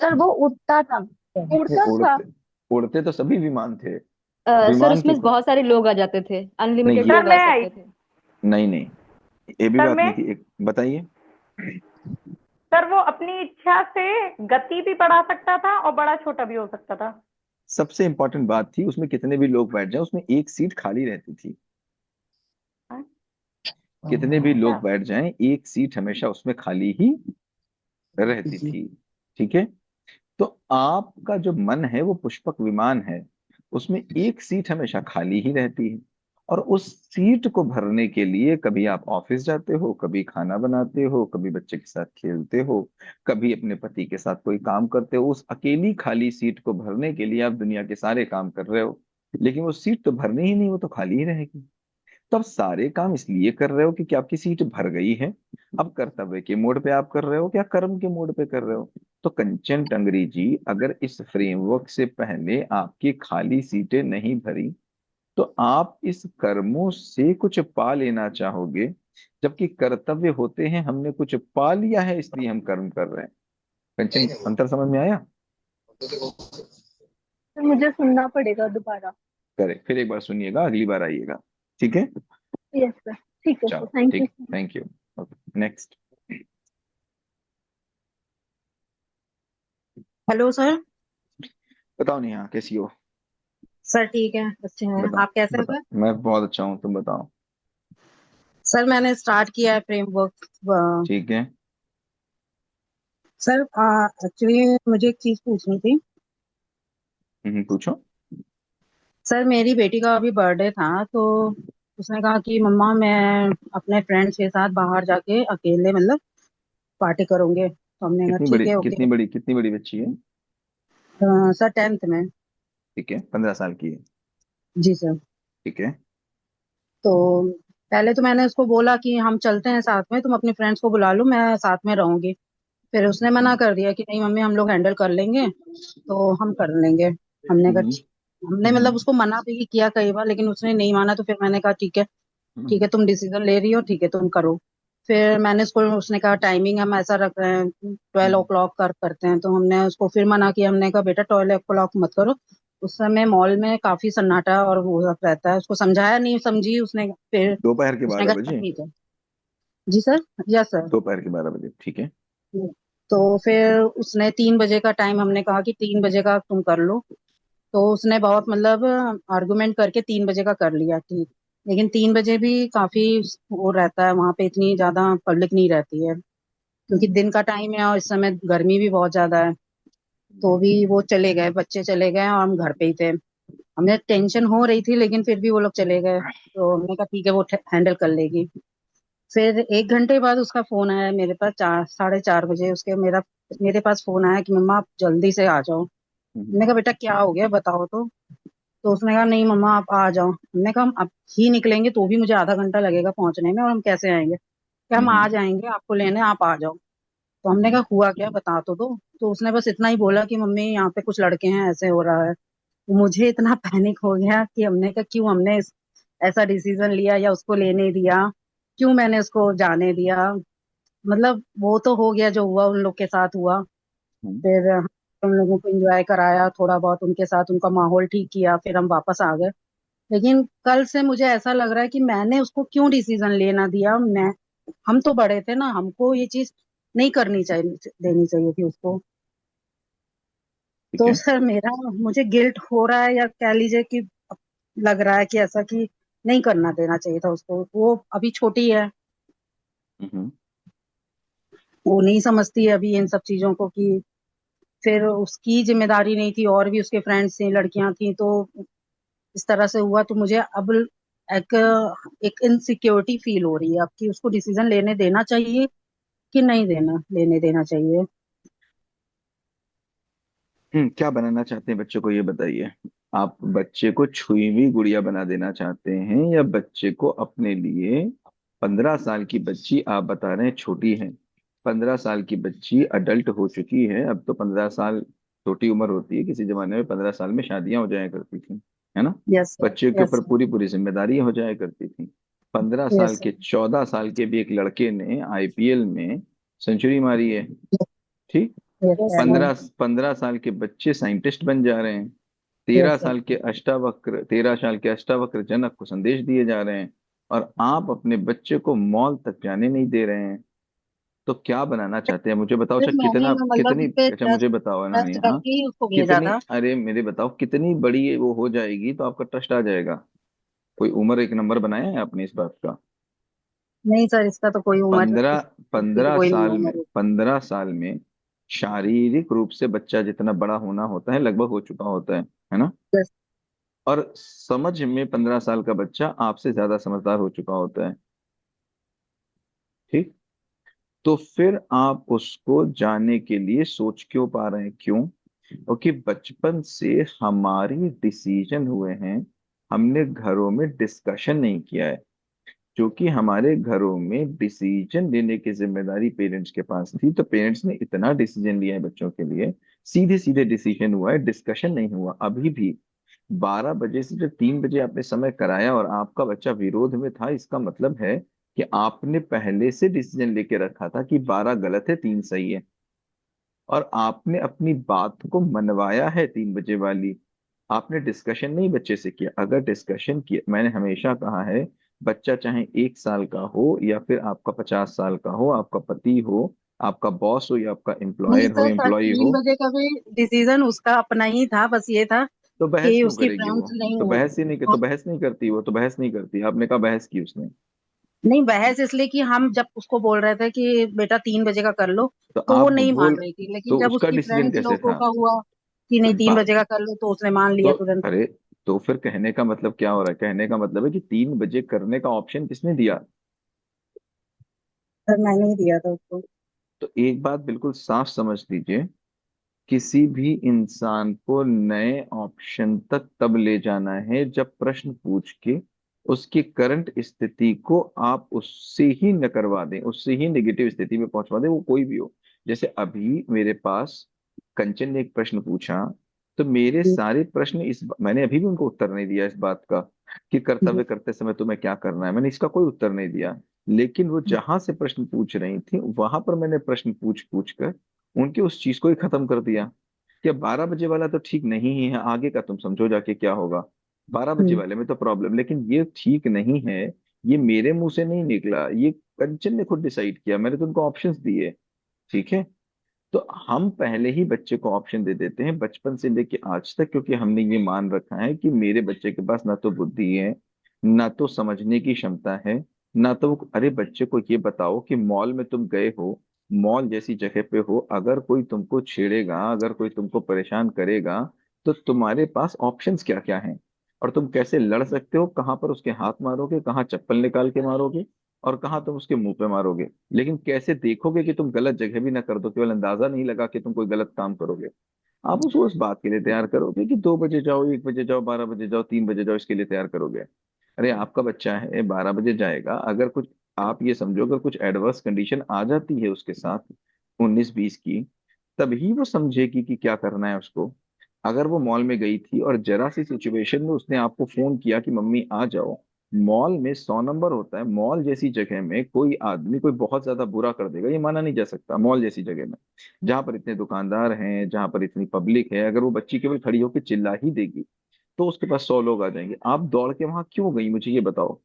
सर वो उड़ता था। नहीं, उड़ता था। उड़ते उड़ते तो सभी विमान थे। सर विमान की उसमें बहुत सारे लोग आ जाते थे, नहीं अनलिमिटेड ये, सर लोग आ मैं आई। सकते थे। नहीं नहीं, ये भी सर बात मैं नहीं थी। एक बताइए। सर वो अपनी इच्छा से गति भी बढ़ा सकता था और बड़ा छोटा भी हो सकता था। सबसे इंपॉर्टेंट बात थी, उसमें कितने भी लोग बैठ जाए, उसमें एक सीट खाली रहती थी। कितने भी अच्छा। लोग बैठ जाएं, एक सीट हमेशा उसमें खाली ही रहती जी। थी। ठीक है। तो आपका जो मन है वो पुष्पक विमान है, उसमें एक सीट हमेशा खाली ही रहती है। और उस सीट को भरने के लिए कभी आप ऑफिस जाते हो, कभी खाना बनाते हो, कभी बच्चे के साथ खेलते हो, कभी अपने पति के साथ कोई काम करते हो। उस अकेली खाली सीट को भरने के लिए आप दुनिया के सारे काम कर रहे हो, लेकिन वो सीट तो भरनी ही नहीं, वो तो खाली ही रहेगी। तो आप सारे काम इसलिए कर रहे हो क्योंकि आपकी सीट भर गई है। अब कर्तव्य के मोड पे आप कर रहे हो क्या कर्म के मोड पे कर रहे हो? तो कंचन टंगरी जी, अगर इस फ्रेमवर्क से पहले आपकी खाली सीटें नहीं भरी, तो आप इस कर्मों से कुछ पा लेना चाहोगे, जबकि कर्तव्य होते हैं हमने कुछ पा लिया है इसलिए हम कर्म कर रहे हैं। कंचन, अंतर समझ में आया? तो मुझे सुनना पड़ेगा दोबारा। करेक्ट, फिर एक बार सुनिएगा, अगली बार आइएगा। ठीक है? यस सर, ठीक है सर, चलो थैंक यू ठीक, sir. Thank you. Next. Hello sir. बताओ नेहा, कैसी हो? सर ठीक है, अच्छे हैं, बताओ आप कैसे हैं बताओ। सर? मैं बहुत अच्छा हूँ, तुम बताओ। सर मैंने स्टार्ट किया है फ्रेमवर्क। ठीक है। सर एक्चुअली मुझे एक चीज पूछनी थी। पूछो। सर मेरी बेटी का अभी बर्थडे था, तो उसने कहा कि मम्मा मैं अपने फ्रेंड्स के साथ बाहर जाके अकेले मतलब पार्टी करूंगे, तो हमने कहा ठीक है ओके। कितनी बड़ी बच्ची है? सर 10th में। ठीक है, 15 साल की है। जी सर। ठीक है। तो पहले तो मैंने उसको बोला कि हम चलते हैं साथ में, तुम अपने फ्रेंड्स को बुला लो, मैं साथ में रहूंगी। फिर उसने मना हम्म, कर दिया कि नहीं मम्मी हम लोग हैंडल कर लेंगे, तो हम कर लेंगे। हमने कहा हम्म, हमने मतलब उसको मना भी किया कई बार, लेकिन उसने नहीं माना, तो फिर मैंने कहा ठीक है, ठीक हम्म, है तुम डिसीजन ले रही हो, ठीक है तुम करो। फिर मैंने उसको, उसने कहा टाइमिंग हम ऐसा रख रहे हैं 12 o'clock करते हैं, तो हमने उसको फिर मना किया। हमने कहा बेटा 12 o'clock मत करो, उस समय मॉल में काफी सन्नाटा और वो सब रहता है। उसको समझाया, नहीं समझी उसने। फिर दोपहर के उसने 12 कहा बजे ठीक है। जी सर। Yes sir. दोपहर के 12 बजे, ठीक है। तो फिर उसने 3 बजे का टाइम, हमने कहा कि 3 बजे का तुम कर लो, तो उसने बहुत मतलब आर्गुमेंट करके 3 बजे का कर लिया, ठीक। लेकिन 3 बजे भी काफी वो रहता है वहां पे, इतनी ज्यादा पब्लिक नहीं रहती है, क्योंकि दिन का टाइम है और इस समय गर्मी भी बहुत ज्यादा है। तो भी वो चले गए, बच्चे चले गए और हम घर पे ही थे। हमें टेंशन हो रही थी, लेकिन फिर भी वो लोग चले गए, तो हमने कहा ठीक है वो हैंडल कर लेगी। फिर 1 घंटे बाद उसका फोन आया मेरे पास, 4, 4:30 बजे उसके मेरे पास फोन आया कि मम्मा आप जल्दी से आ जाओ। हम्म, मैंने कहा बेटा क्या हो गया बताओ तो उसने कहा नहीं मम्मा आप आ जाओ। हमने कहा हम अब ही निकलेंगे तो भी मुझे आधा घंटा लगेगा पहुंचने में, और हम कैसे आएंगे? क्या हम आ हम्म, जाएंगे, आपको लेने आप आ जाओ। तो हमने हम्म, कहा हुआ क्या बता तो दो। तो उसने बस इतना ही बोला कि मम्मी यहाँ पे कुछ लड़के हैं, ऐसे हो रहा है। तो मुझे इतना पैनिक हो गया कि हमने कहा क्यों हमने ऐसा डिसीजन लिया या उसको लेने दिया, क्यों मैंने उसको जाने दिया। मतलब वो तो हो गया जो हुआ, उन लोग के साथ हुआ। हम्म, फिर हम लोगों को एंजॉय कराया थोड़ा बहुत उनके साथ, उनका माहौल ठीक किया, फिर हम वापस आ गए। लेकिन कल से मुझे ऐसा लग रहा है कि मैंने उसको क्यों डिसीजन लेना दिया। हम तो बड़े थे ना, हमको ये चीज नहीं करनी चाहिए, देनी चाहिए थी उसको। ठीक तो है। सर मेरा, मुझे गिल्ट हो रहा है, या कह लीजिए कि लग रहा है कि ऐसा कि नहीं करना देना चाहिए था उसको। वो अभी छोटी है, हम्म, वो नहीं समझती है अभी इन सब चीजों को, कि फिर उसकी जिम्मेदारी नहीं थी, और भी उसके फ्रेंड्स थी, लड़कियां थी, तो इस तरह से हुआ। तो मुझे अब एक एक इनसिक्योरिटी फील हो रही है अब, कि उसको डिसीजन लेने देना चाहिए कि नहीं लेने देना चाहिए। क्या बनाना चाहते हैं बच्चे को, ये बताइए। आप बच्चे को छुई हुई गुड़िया बना देना चाहते हैं, या बच्चे को अपने लिए? 15 साल की बच्ची आप बता रहे हैं छोटी है, 15 साल की बच्ची अडल्ट हो चुकी है। अब तो 15 साल छोटी उम्र होती है, किसी जमाने में 15 साल में शादियां हो जाया करती थी, है ना? Yes sir. बच्चे के यस ऊपर सर। पूरी पूरी जिम्मेदारी हो जाया करती थी। 15 साल यस के, 14 साल के भी एक लड़के ने आईपीएल में सेंचुरी मारी है। ठीक। सर। 15 15 साल के बच्चे साइंटिस्ट बन जा रहे हैं। Yes sir. 13 साल के अष्टावक्र जनक को संदेश दिए जा रहे हैं, और आप अपने बच्चे को मॉल तक जाने नहीं दे रहे हैं। तो क्या बनाना चाहते हैं मुझे बताओ। फिर अच्छा, मैंने मतलब कितनी, उस पे अच्छा मुझे बताओ ना ट्रस्ट नेहा, करके ही उसको भेजा कितनी, था। अरे मेरे बताओ, कितनी बड़ी ये वो हो जाएगी तो आपका ट्रस्ट आ जाएगा? कोई उम्र एक नंबर बनाया है आपने इस बात का? नहीं सर, इसका तो कोई उम्र, पंद्रह इस चीज की तो पंद्रह कोई नहीं साल में उम्र। 15 साल में शारीरिक रूप से बच्चा जितना बड़ा होना होता है लगभग हो चुका होता है ना? और समझ में 15 साल का बच्चा आपसे ज्यादा समझदार हो चुका होता है। ठीक। तो फिर आप उसको जानने के लिए सोच क्यों पा रहे हैं? क्यों? क्योंकि बचपन से हमारी डिसीजन हुए हैं, हमने घरों में डिस्कशन नहीं किया है। क्योंकि हमारे घरों में डिसीजन लेने की जिम्मेदारी पेरेंट्स के पास थी, तो पेरेंट्स ने इतना डिसीजन लिया है बच्चों के लिए। सीधे सीधे डिसीजन हुआ है, डिस्कशन नहीं हुआ। अभी भी 12 बजे से जब 3 बजे आपने समय कराया और आपका बच्चा विरोध में था, इसका मतलब है कि आपने पहले से डिसीजन लेके रखा था कि 12 गलत है, 3 सही है। और आपने अपनी बात को मनवाया है 3 बजे वाली। आपने डिस्कशन नहीं बच्चे से किया। अगर डिस्कशन किया, मैंने हमेशा कहा है, बच्चा चाहे 1 साल का हो या फिर आपका 50 साल का हो, आपका पति हो, आपका बॉस हो या आपका नहीं एम्प्लॉयर हो, सर, कल एम्प्लॉय 3 हो, बजे का भी डिसीजन उसका अपना ही था, बस ये था तो बहस कि क्यों उसकी करेगी फ्रेंड्स वो? नहीं तो हुए। बहस ही नहीं कर, तो बहस नहीं करती वो, तो बहस नहीं करती। आपने कहा बहस की उसने। नहीं, बहस इसलिए कि हम जब उसको बोल रहे थे कि बेटा 3 बजे का कर लो, तो तो वो आप नहीं मान बोल, रही थी, लेकिन तो जब उसका उसकी डिसीजन फ्रेंड्स कैसे लोगों था? का हुआ कि तो नहीं 3 बजे का कर लो, तो उसने मान तो लिया तुरंत। अरे, तो फिर कहने का मतलब क्या हो रहा है? कहने का मतलब है कि 3 बजे करने का ऑप्शन किसने दिया? सर मैंने ही दिया था उसको। तो एक बात बिल्कुल साफ समझ लीजिए, किसी भी इंसान को नए ऑप्शन तक तब ले जाना है जब प्रश्न पूछ के उसकी करंट स्थिति को आप उससे ही न करवा दें, उससे ही नेगेटिव स्थिति में पहुंचवा दें, वो कोई भी हो। जैसे अभी मेरे पास कंचन ने एक प्रश्न पूछा, तो मेरे जी सारे प्रश्न मैंने अभी भी उनको उत्तर नहीं दिया इस बात का कि जी कर्तव्य करते समय तुम्हें क्या करना है। मैंने इसका कोई उत्तर नहीं दिया। लेकिन वो जहां से प्रश्न पूछ रही थी, वहां पर मैंने प्रश्न पूछ पूछ कर उनके उस चीज को ही खत्म कर दिया कि अब 12 बजे वाला तो ठीक नहीं ही है, आगे का तुम समझो जाके क्या होगा। 12 बजे वाले में तो प्रॉब्लम, लेकिन ये ठीक नहीं है, ये मेरे मुंह से नहीं निकला, ये कंचन ने खुद डिसाइड किया, मैंने तो उनको ऑप्शंस दिए। ठीक है। तो हम पहले ही बच्चे को ऑप्शन दे देते हैं बचपन से लेके आज तक, क्योंकि हमने ये मान रखा है कि मेरे बच्चे के पास ना तो बुद्धि है, ना तो समझने की क्षमता है, ना तो अरे बच्चे को ये बताओ कि मॉल में तुम गए हो, मॉल जैसी जगह पे हो, अगर कोई तुमको छेड़ेगा, अगर कोई तुमको परेशान करेगा, तो तुम्हारे पास ऑप्शंस क्या क्या हैं, और तुम कैसे लड़ सकते हो, कहाँ पर उसके हाथ मारोगे, कहाँ चप्पल निकाल के मारोगे, और कहाँ तुम उसके मुंह पे मारोगे। लेकिन कैसे देखोगे कि तुम गलत जगह भी ना कर दो, केवल अंदाजा नहीं लगा कि तुम कोई गलत काम करोगे। आप उसको उस बात के लिए तैयार करोगे कि 2 बजे जाओ, 1 बजे जाओ, 12 बजे जाओ, 3 बजे जाओ, इसके लिए तैयार करोगे। अरे आपका बच्चा है, 12 बजे जाएगा, अगर कुछ, आप ये समझो, अगर कुछ एडवर्स कंडीशन आ जाती है उसके साथ 19-20 की, तभी वो समझेगी कि क्या करना है उसको। अगर वो मॉल में गई थी और जरा सी सिचुएशन में उसने आपको फोन किया कि मम्मी आ जाओ, मॉल में 100 नंबर होता है, मॉल जैसी जगह में कोई आदमी कोई बहुत ज्यादा बुरा कर देगा, ये माना नहीं जा सकता। मॉल जैसी जगह में, जहां पर इतने दुकानदार हैं, जहां पर इतनी पब्लिक है, अगर वो बच्ची केवल खड़ी होकर चिल्ला ही देगी, तो उसके पास 100 लोग आ जाएंगे। आप दौड़ के वहां क्यों गई, मुझे ये बताओ।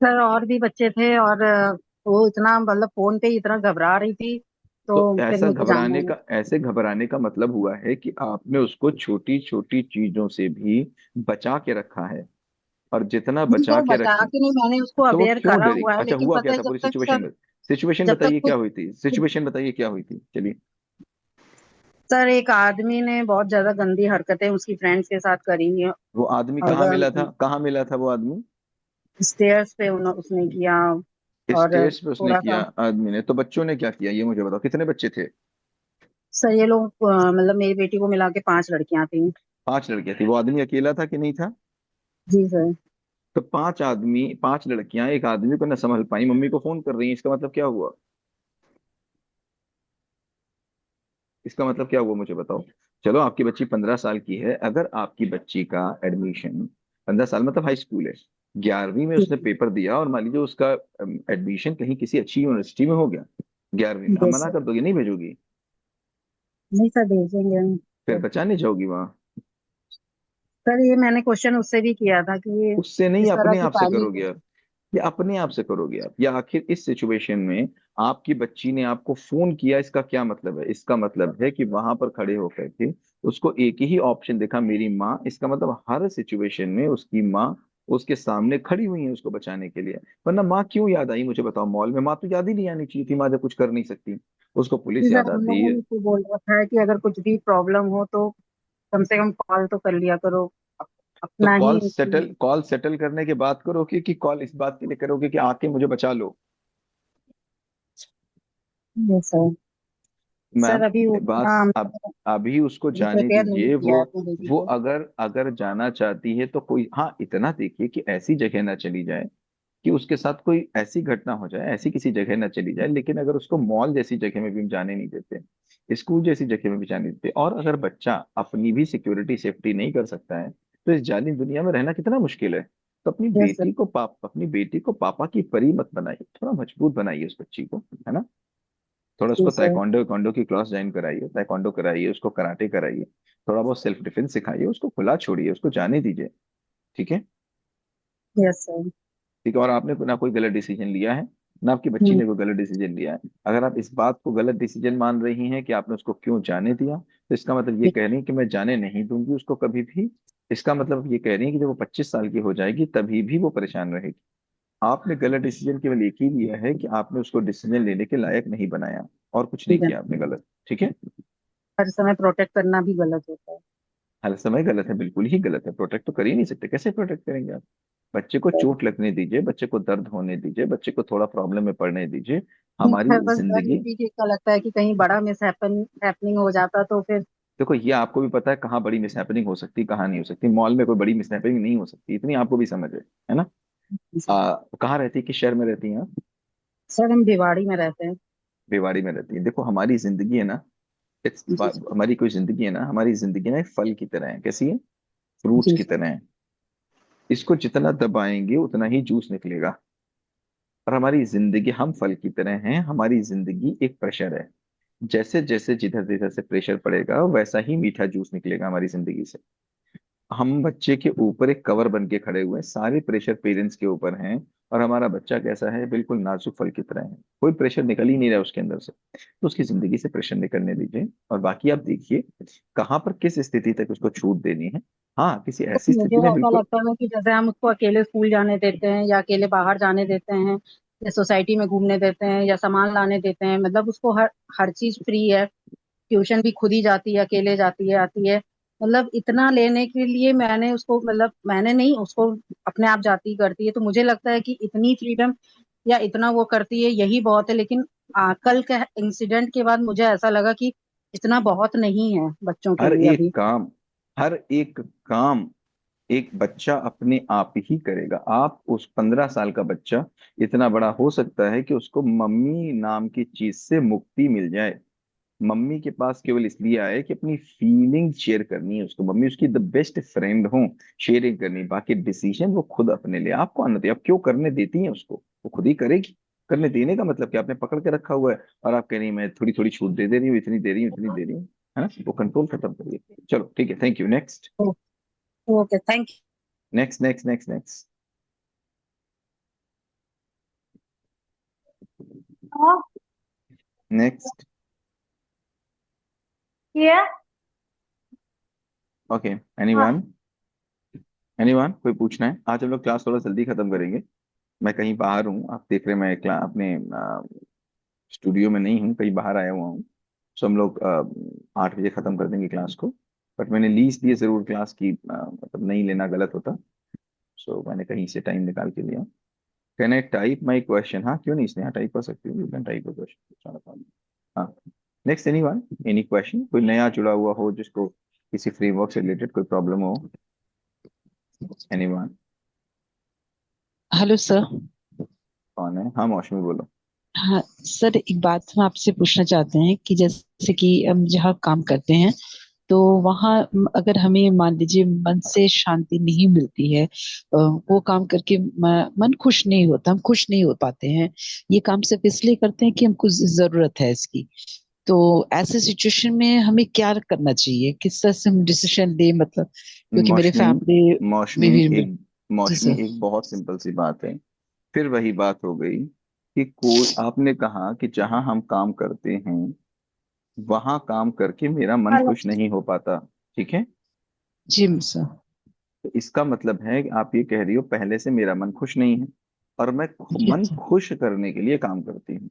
सर, और भी बच्चे थे और वो इतना मतलब फोन पे ही इतना घबरा रही थी, तो तो फिर ऐसा मुझे जाना घबराने है। का, ऐसे घबराने का मतलब हुआ है कि आपने उसको छोटी छोटी चीजों से भी बचा के रखा है, और जितना नहीं बचा सर, के बचा रखे, के नहीं, मैंने उसको तो वो अवेयर क्यों करा डरेगी? हुआ है, अच्छा, लेकिन हुआ क्या पता है था जब पूरी तक सिचुएशन सर, में? सिचुएशन जब तक बताइए क्या कुछ हुई थी, सिचुएशन बताइए क्या हुई थी, चलिए। सर, एक आदमी ने बहुत ज्यादा गंदी हरकतें उसकी फ्रेंड्स के साथ करी हैं। वो आदमी कहाँ और मिला था, कहाँ मिला था वो आदमी? स्टेयर्स पे उसने किया। और स्टेज पे उसने थोड़ा किया सा आदमी ने, तो बच्चों ने क्या किया ये मुझे बताओ, कितने बच्चे थे? सर, ये लोग मतलब मेरी बेटी को मिला के 5 लड़कियां थी। 5 लड़कियां थी। वो आदमी अकेला था कि नहीं था? जी सर। तो 5 आदमी, 5 लड़कियां एक आदमी को न संभल पाई, मम्मी को फोन कर रही है, इसका मतलब क्या हुआ? इसका मतलब क्या हुआ मुझे बताओ। चलो आपकी बच्ची 15 साल की है, अगर आपकी बच्ची का एडमिशन, 15 साल मतलब हाई स्कूल है, 11वीं में उसने पेपर दिया, और मान लीजिए उसका एडमिशन कहीं किसी अच्छी यूनिवर्सिटी में हो गया 11वीं में, आप यस मना सर। कर दोगे, नहीं भेजोगी? नहीं सर, भेजेंगे हम। फिर सर, बचाने जाओगी वहां? ये मैंने क्वेश्चन उससे भी किया था कि ये उससे नहीं, इस तरह अपने की आप से फाइलिंग। करोगे आप। ये अपने आप से करोगे आप, या आखिर इस सिचुएशन में आपकी बच्ची ने आपको फोन किया, इसका क्या मतलब है? इसका मतलब है कि वहां पर खड़े होकर के उसको एक ही ऑप्शन देखा, मेरी माँ। इसका मतलब हर सिचुएशन में उसकी माँ उसके सामने खड़ी हुई है उसको बचाने के लिए। वरना माँ क्यों याद आई मुझे बताओ? मॉल में माँ तो याद ही नहीं आनी चाहिए थी, माँ जब कुछ कर नहीं सकती। उसको जी पुलिस सर, याद हम आती लोगों है। ने उसको बोल रखा है कि अगर कुछ भी प्रॉब्लम हो तो कम से कम कॉल तो कर लिया करो। तो अपना ही कॉल सेटल करने के बाद करोगे कि कॉल इस बात के लिए करोगे कि आके मुझे बचा लो? ये सर। मैम सर अभी बात उतना अब अभी उसको अभी जाने प्रिपेयर नहीं दीजिए। किया है अपनी बेटी वो को। अगर अगर जाना चाहती है तो कोई, हाँ इतना देखिए कि ऐसी जगह ना चली जाए कि उसके साथ कोई ऐसी घटना हो जाए, ऐसी किसी जगह ना चली जाए। लेकिन अगर उसको मॉल जैसी जगह में भी हम जाने नहीं देते, स्कूल जैसी जगह में भी जाने नहीं देते, और अगर बच्चा अपनी भी सिक्योरिटी सेफ्टी नहीं कर सकता है, तो इस जाली दुनिया में रहना कितना मुश्किल है। तो यस सर। अपनी बेटी को पापा की परी मत बनाइए, थोड़ा मजबूत बनाइए उस बच्ची को, है ना। थोड़ा जी उसको सर। ताइक्वांडो की क्लास ज्वाइन कराइए, ताइक्वांडो कराइए, उसको कराटे कराइए, थोड़ा बहुत सेल्फ डिफेंस सिखाइए, उसको खुला छोड़िए, उसको जाने दीजिए। ठीक है। Yes sir. ठीक है। और आपने ना कोई गलत डिसीजन लिया है, ना आपकी बच्ची हम्म। ने कोई गलत डिसीजन लिया है। अगर आप इस बात को गलत डिसीजन मान रही हैं कि आपने उसको क्यों जाने दिया, तो इसका मतलब ये कह रही है कि मैं जाने नहीं दूंगी उसको कभी भी। इसका मतलब ये कह रही है कि जब वो 25 साल की हो जाएगी तभी भी वो परेशान रहेगी। आपने गलत डिसीजन केवल एक ही लिया है कि आपने उसको डिसीजन लेने के लायक नहीं बनाया, और कुछ नहीं ठीक है। किया आपने गलत। ठीक है। हर समय प्रोटेक्ट करना भी गलत होता है। हर समय गलत है, बिल्कुल ही गलत है। प्रोटेक्ट तो कर ही नहीं सकते, कैसे प्रोटेक्ट करेंगे आप? बच्चे को चोट लगने दीजिए, बच्चे को दर्द होने दीजिए, बच्चे को थोड़ा प्रॉब्लम में पड़ने दीजिए। हमारी है, बस डर जिंदगी, इसी चीज का लगता है कि कहीं बड़ा मिस हैपनिंग हो जाता तो फिर। देखो ये आपको भी पता है कहाँ बड़ी मिसहैपनिंग हो सकती, कहाँ नहीं हो सकती। मॉल में कोई बड़ी मिसहैपनिंग नहीं हो सकती, इतनी आपको भी समझ है ना। कहाँ रहती है, किस शहर में रहती हैं आप? सर हम भिवाड़ी में रहते हैं। भिवाड़ी में रहती है। देखो हमारी जिंदगी है ना, जी। हमारी कोई जिंदगी है ना, हमारी जिंदगी ना एक फल की तरह है। कैसी है? फ्रूट्स जी की सर। तरह है। इसको जितना दबाएंगे उतना ही जूस निकलेगा। और हमारी जिंदगी, हम फल की तरह हैं, हमारी जिंदगी एक प्रेशर है। जैसे जैसे जिधर जिधर से प्रेशर पड़ेगा वैसा ही मीठा जूस निकलेगा हमारी जिंदगी से। हम बच्चे के ऊपर एक कवर बन के खड़े हुए हैं, सारे प्रेशर पेरेंट्स के ऊपर हैं। और हमारा बच्चा कैसा है, बिल्कुल नाजुक फल की तरह है, कोई प्रेशर निकल ही नहीं रहा उसके अंदर से। तो उसकी जिंदगी से प्रेशर निकलने दीजिए, और बाकी आप देखिए कहाँ पर किस स्थिति तक उसको छूट देनी है। हाँ किसी तो ऐसी मुझे स्थिति में ऐसा बिल्कुल। लगता है कि जैसे हम उसको अकेले स्कूल जाने देते हैं या अकेले बाहर जाने देते हैं या सोसाइटी में घूमने देते हैं या सामान लाने देते हैं, मतलब उसको हर हर चीज फ्री है। ट्यूशन भी खुद ही जाती है, अकेले जाती है आती है। मतलब इतना लेने के लिए मैंने उसको, मतलब मैंने नहीं, उसको अपने आप जाती करती है। तो मुझे लगता है कि इतनी फ्रीडम या इतना वो करती है यही बहुत है। लेकिन कल के इंसिडेंट के बाद मुझे ऐसा लगा कि इतना बहुत नहीं है बच्चों के हर लिए एक अभी। काम, हर एक काम एक बच्चा अपने आप ही करेगा। आप उस 15 साल का बच्चा इतना बड़ा हो सकता है कि उसको मम्मी नाम की चीज से मुक्ति मिल जाए। मम्मी के पास केवल इसलिए आए कि अपनी फीलिंग शेयर करनी है उसको, मम्मी उसकी द बेस्ट फ्रेंड हो, शेयरिंग करनी। बाकी डिसीजन वो खुद अपने लिए, आपको आना चाहिए। आप क्यों करने देती हैं उसको, वो खुद ही करेगी। करने देने का मतलब कि आपने पकड़ के रखा हुआ है, और आप कह रही हैं, मैं थोड़ी थोड़ी छूट दे रही हूँ, इतनी दे रही हूँ, इतनी दे रही हूँ, है ना। वो कंट्रोल खत्म करिए। चलो ठीक है, thank you. Next, okay thank next, next, next, next, हाँ, नेक्स्ट। ये ओके। हाँ। एनीवन, एनीवन, कोई पूछना है? आज हम लोग क्लास थोड़ा जल्दी खत्म करेंगे। मैं कहीं बाहर हूँ, आप देख रहे हैं, मैं अपने स्टूडियो में नहीं हूँ, कहीं बाहर आया हुआ हूँ। सो हम लोग 8 बजे खत्म कर देंगे क्लास को। बट मैंने ली इसलिए जरूर क्लास की, मतलब नहीं लेना गलत होता। सो मैंने कहीं से टाइम निकाल के लिया। Can I type my question? हाँ क्यों नहीं, इसने टाइप कर सकती हूँ, यू कैन टाइप क्वेश्चन। हाँ। Next, anyone, any question? कोई नया जुड़ा हुआ हो जिसको किसी फ्रेमवर्क से रिलेटेड कोई प्रॉब्लम हो? एनीवन? Hello sir. कौन है? हाँ मौसमी बोलो। हाँ सर, एक बात हम आपसे पूछना चाहते हैं कि जैसे कि हम जहाँ काम करते हैं तो वहाँ अगर हमें मान लीजिए मन से शांति नहीं मिलती है, वो काम करके मन खुश नहीं होता, हम खुश नहीं हो पाते हैं। ये काम सिर्फ इसलिए करते हैं कि हमको जरूरत है इसकी। तो ऐसे सिचुएशन में हमें क्या करना चाहिए, किस तरह से हम डिसीजन ले, मतलब क्योंकि मेरे मौसमी, फैमिली मौसमी में भी। एक जी मौसमी सर। एक बहुत सिंपल सी बात है। फिर वही बात हो गई कि कोई, आपने कहा कि जहां हम काम करते हैं वहां काम करके मेरा मन हेलो। खुश नहीं हो पाता। ठीक है। जी सर। तो इसका मतलब है कि आप ये कह रही हो पहले से मेरा मन खुश नहीं है, और मैं जी मन सर। खुश करने के लिए काम करती हूँ।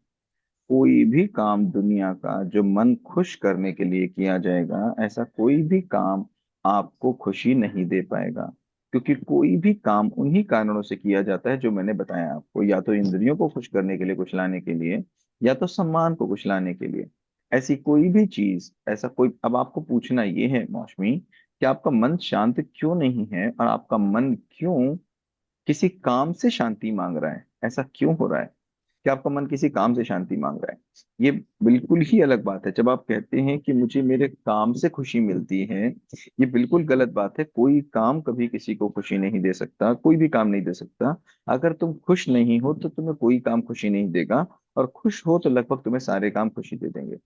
कोई भी काम दुनिया का जो मन खुश करने के लिए किया जाएगा, ऐसा कोई भी काम आपको खुशी नहीं दे पाएगा। क्योंकि कोई भी काम उन्हीं कारणों से किया जाता है जो मैंने बताया आपको, या तो इंद्रियों को खुश करने के लिए, कुछ लाने के लिए, या तो सम्मान को कुछ लाने के लिए। ऐसी कोई भी चीज, ऐसा कोई, अब आपको पूछना ये है मौसमी, कि आपका मन शांत क्यों नहीं है, और आपका मन क्यों किसी काम से शांति मांग रहा है, ऐसा क्यों हो रहा है कि आपका मन किसी काम से शांति मांग रहा है। ये बिल्कुल ही अलग बात है। जब आप कहते हैं कि मुझे मेरे काम से खुशी मिलती है, ये बिल्कुल गलत बात है। कोई काम कभी किसी को खुशी नहीं दे सकता, कोई भी काम नहीं दे सकता। अगर तुम खुश नहीं हो तो तुम्हें कोई काम खुशी नहीं देगा, और खुश हो तो लगभग तुम्हें सारे काम खुशी दे देंगे।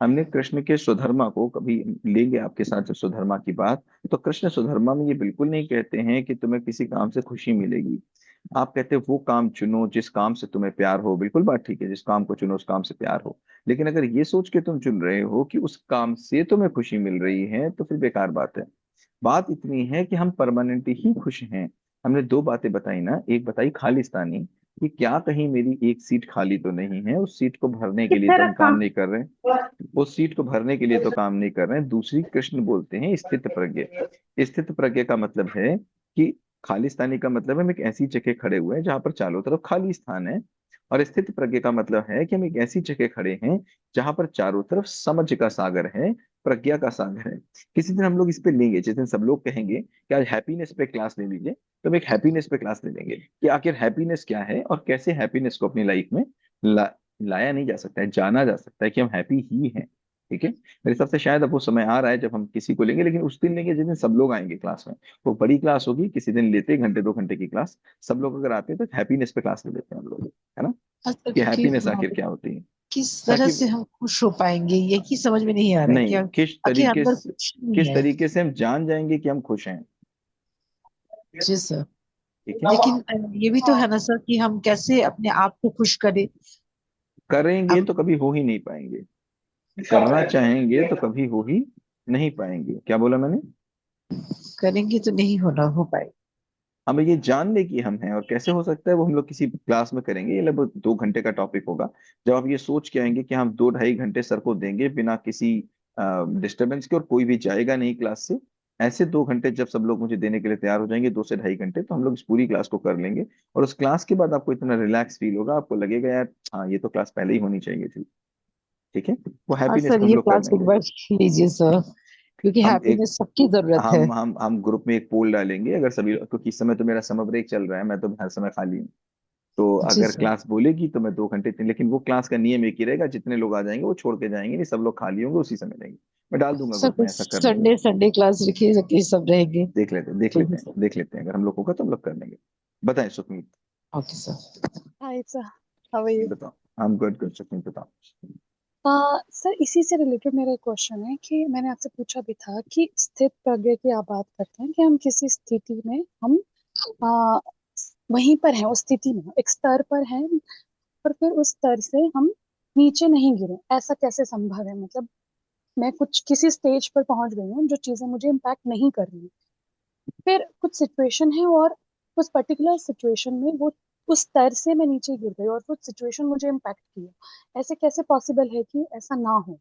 हमने कृष्ण के स्वधर्मा को कभी लेंगे आपके साथ, जब स्वधर्मा की बात, तो कृष्ण स्वधर्मा में ये बिल्कुल नहीं कहते हैं कि तुम्हें किसी काम से खुशी मिलेगी। आप कहते हो वो काम चुनो जिस काम से तुम्हें प्यार हो, बिल्कुल बात ठीक है, जिस काम को चुनो उस काम से प्यार हो। लेकिन अगर ये सोच के तुम चुन रहे हो कि उस काम से तुम्हें खुशी मिल रही है, तो फिर बेकार बात है। बात इतनी है कि हम परमानेंट ही खुश हैं। हमने दो बातें बताई ना, एक बताई खालिस्तानी, कि क्या कहीं मेरी एक सीट खाली तो नहीं है, उस सीट को भरने के लिए किसने तो हम रखा? काम नहीं कर रहे हैं। उस सीट को भरने के लिए तो काम नहीं कर रहे हैं। दूसरी, कृष्ण बोलते हैं स्थित प्रज्ञ। स्थित प्रज्ञ का मतलब है कि खालिस्तानी का मतलब है हम एक ऐसी जगह खड़े हुए हैं जहां पर चारों तरफ खाली स्थान है। और स्थित प्रज्ञ का मतलब है कि हम एक ऐसी जगह खड़े हैं जहां पर चारों तरफ समझ का सागर है, प्रज्ञा का सागर है। किसी दिन हम लोग इस पे लेंगे, जिस दिन सब लोग कहेंगे कि आज हैप्पीनेस पे क्लास ले लीजिए, तो हम एक हैप्पीनेस पे क्लास ले लेंगे कि आखिर हैप्पीनेस क्या है और कैसे हैप्पीनेस को अपनी लाइफ में लाया नहीं जा सकता है, जाना जा सकता है कि हम हैप्पी ही हैं। ठीक है, मेरे हिसाब से शायद अब वो समय आ रहा है जब हम किसी को लेंगे, लेकिन उस दिन लेंगे जिस दिन सब लोग आएंगे क्लास में। वो बड़ी क्लास होगी, किसी दिन लेते हैं घंटे 2 घंटे की क्लास। सब लोग अगर आते हैं तो हैप्पीनेस पे क्लास ले लेते हैं हम लोग, है ना, अच्छा, कि क्योंकि हैप्पीनेस आखिर क्या होती है। किस तरह ताकि से हम खुश हो पाएंगे यही समझ में नहीं आ रहा है नहीं, क्या। आखिर अंदर कुछ नहीं किस है। तरीके से हम जान जाएंगे कि हम खुश हैं। जी सर। ठीक है, लेकिन ये भी तो है ना सर कि हम कैसे अपने आप को खुश करें। करेंगे अब तो कभी हो ही नहीं पाएंगे। करना चाहेंगे तो कभी हो ही नहीं पाएंगे। क्या बोला मैंने? करेंगे तो नहीं होना हो पाए। हमें ये जान ले कि हम हैं, और कैसे हो सकता है वो हम लोग किसी क्लास में करेंगे। ये लगभग 2 घंटे का टॉपिक होगा। जब आप ये सोच के आएंगे कि हम 2 ढाई घंटे सर को देंगे बिना किसी डिस्टरबेंस के, और कोई भी जाएगा नहीं क्लास से, ऐसे 2 घंटे जब सब लोग मुझे देने के लिए तैयार हो जाएंगे, 2 से ढाई घंटे, तो हम लोग इस पूरी क्लास को कर लेंगे। और उस क्लास के बाद आपको इतना रिलैक्स फील होगा, आपको लगेगा यार हाँ ये तो क्लास पहले ही होनी चाहिए थी। ठीक है, वो हाँ हैप्पीनेस सर, को हम ये लोग कर क्लास एक लेंगे। बार लीजिए सर, क्योंकि हम एक हैप्पीनेस सबकी जरूरत है। हम ग्रुप में एक पोल डालेंगे, अगर सभी, क्योंकि इस समय तो मेरा समर ब्रेक चल रहा है, मैं तो हर समय खाली हूँ। तो जी अगर सर। क्लास बोलेगी तो मैं 2 घंटे तीन, लेकिन वो क्लास का नियम एक ही रहेगा, जितने लोग आ जाएंगे वो छोड़ के जाएंगे नहीं, सब लोग खाली होंगे उसी समय लेंगे। मैं डाल दूंगा सर ग्रुप में, कुछ ऐसा कर लेंगे। संडे संडे क्लास रखिए ताकि सब रहेंगे। ठीक है सर। देख लेते हैं, अगर हम लोग होगा तो हम लोग कर लेंगे। बताएं Sukhmeet. Okay sir. Hi sir, how are you? बताओ। हम गुड गुड, सुखमीत बताओ। सर, इसी से रिलेटेड मेरा एक क्वेश्चन है कि मैंने आपसे पूछा भी था कि स्थित प्रज्ञ की आप बात करते हैं कि हम किसी स्थिति में हम आ, वहीं पर हैं, उस स्थिति में एक स्तर पर हैं, और फिर उस स्तर से हम नीचे नहीं गिरे, ऐसा कैसे संभव है? मतलब मैं कुछ किसी स्टेज पर पहुंच गई हूँ जो चीजें मुझे इम्पैक्ट नहीं कर रही, फिर कुछ सिचुएशन है और उस पर्टिकुलर सिचुएशन में वो उस स्तर से मैं नीचे गिर गई और वो सिचुएशन मुझे इम्पैक्ट किया। ऐसे कैसे पॉसिबल है कि ऐसा ना हो?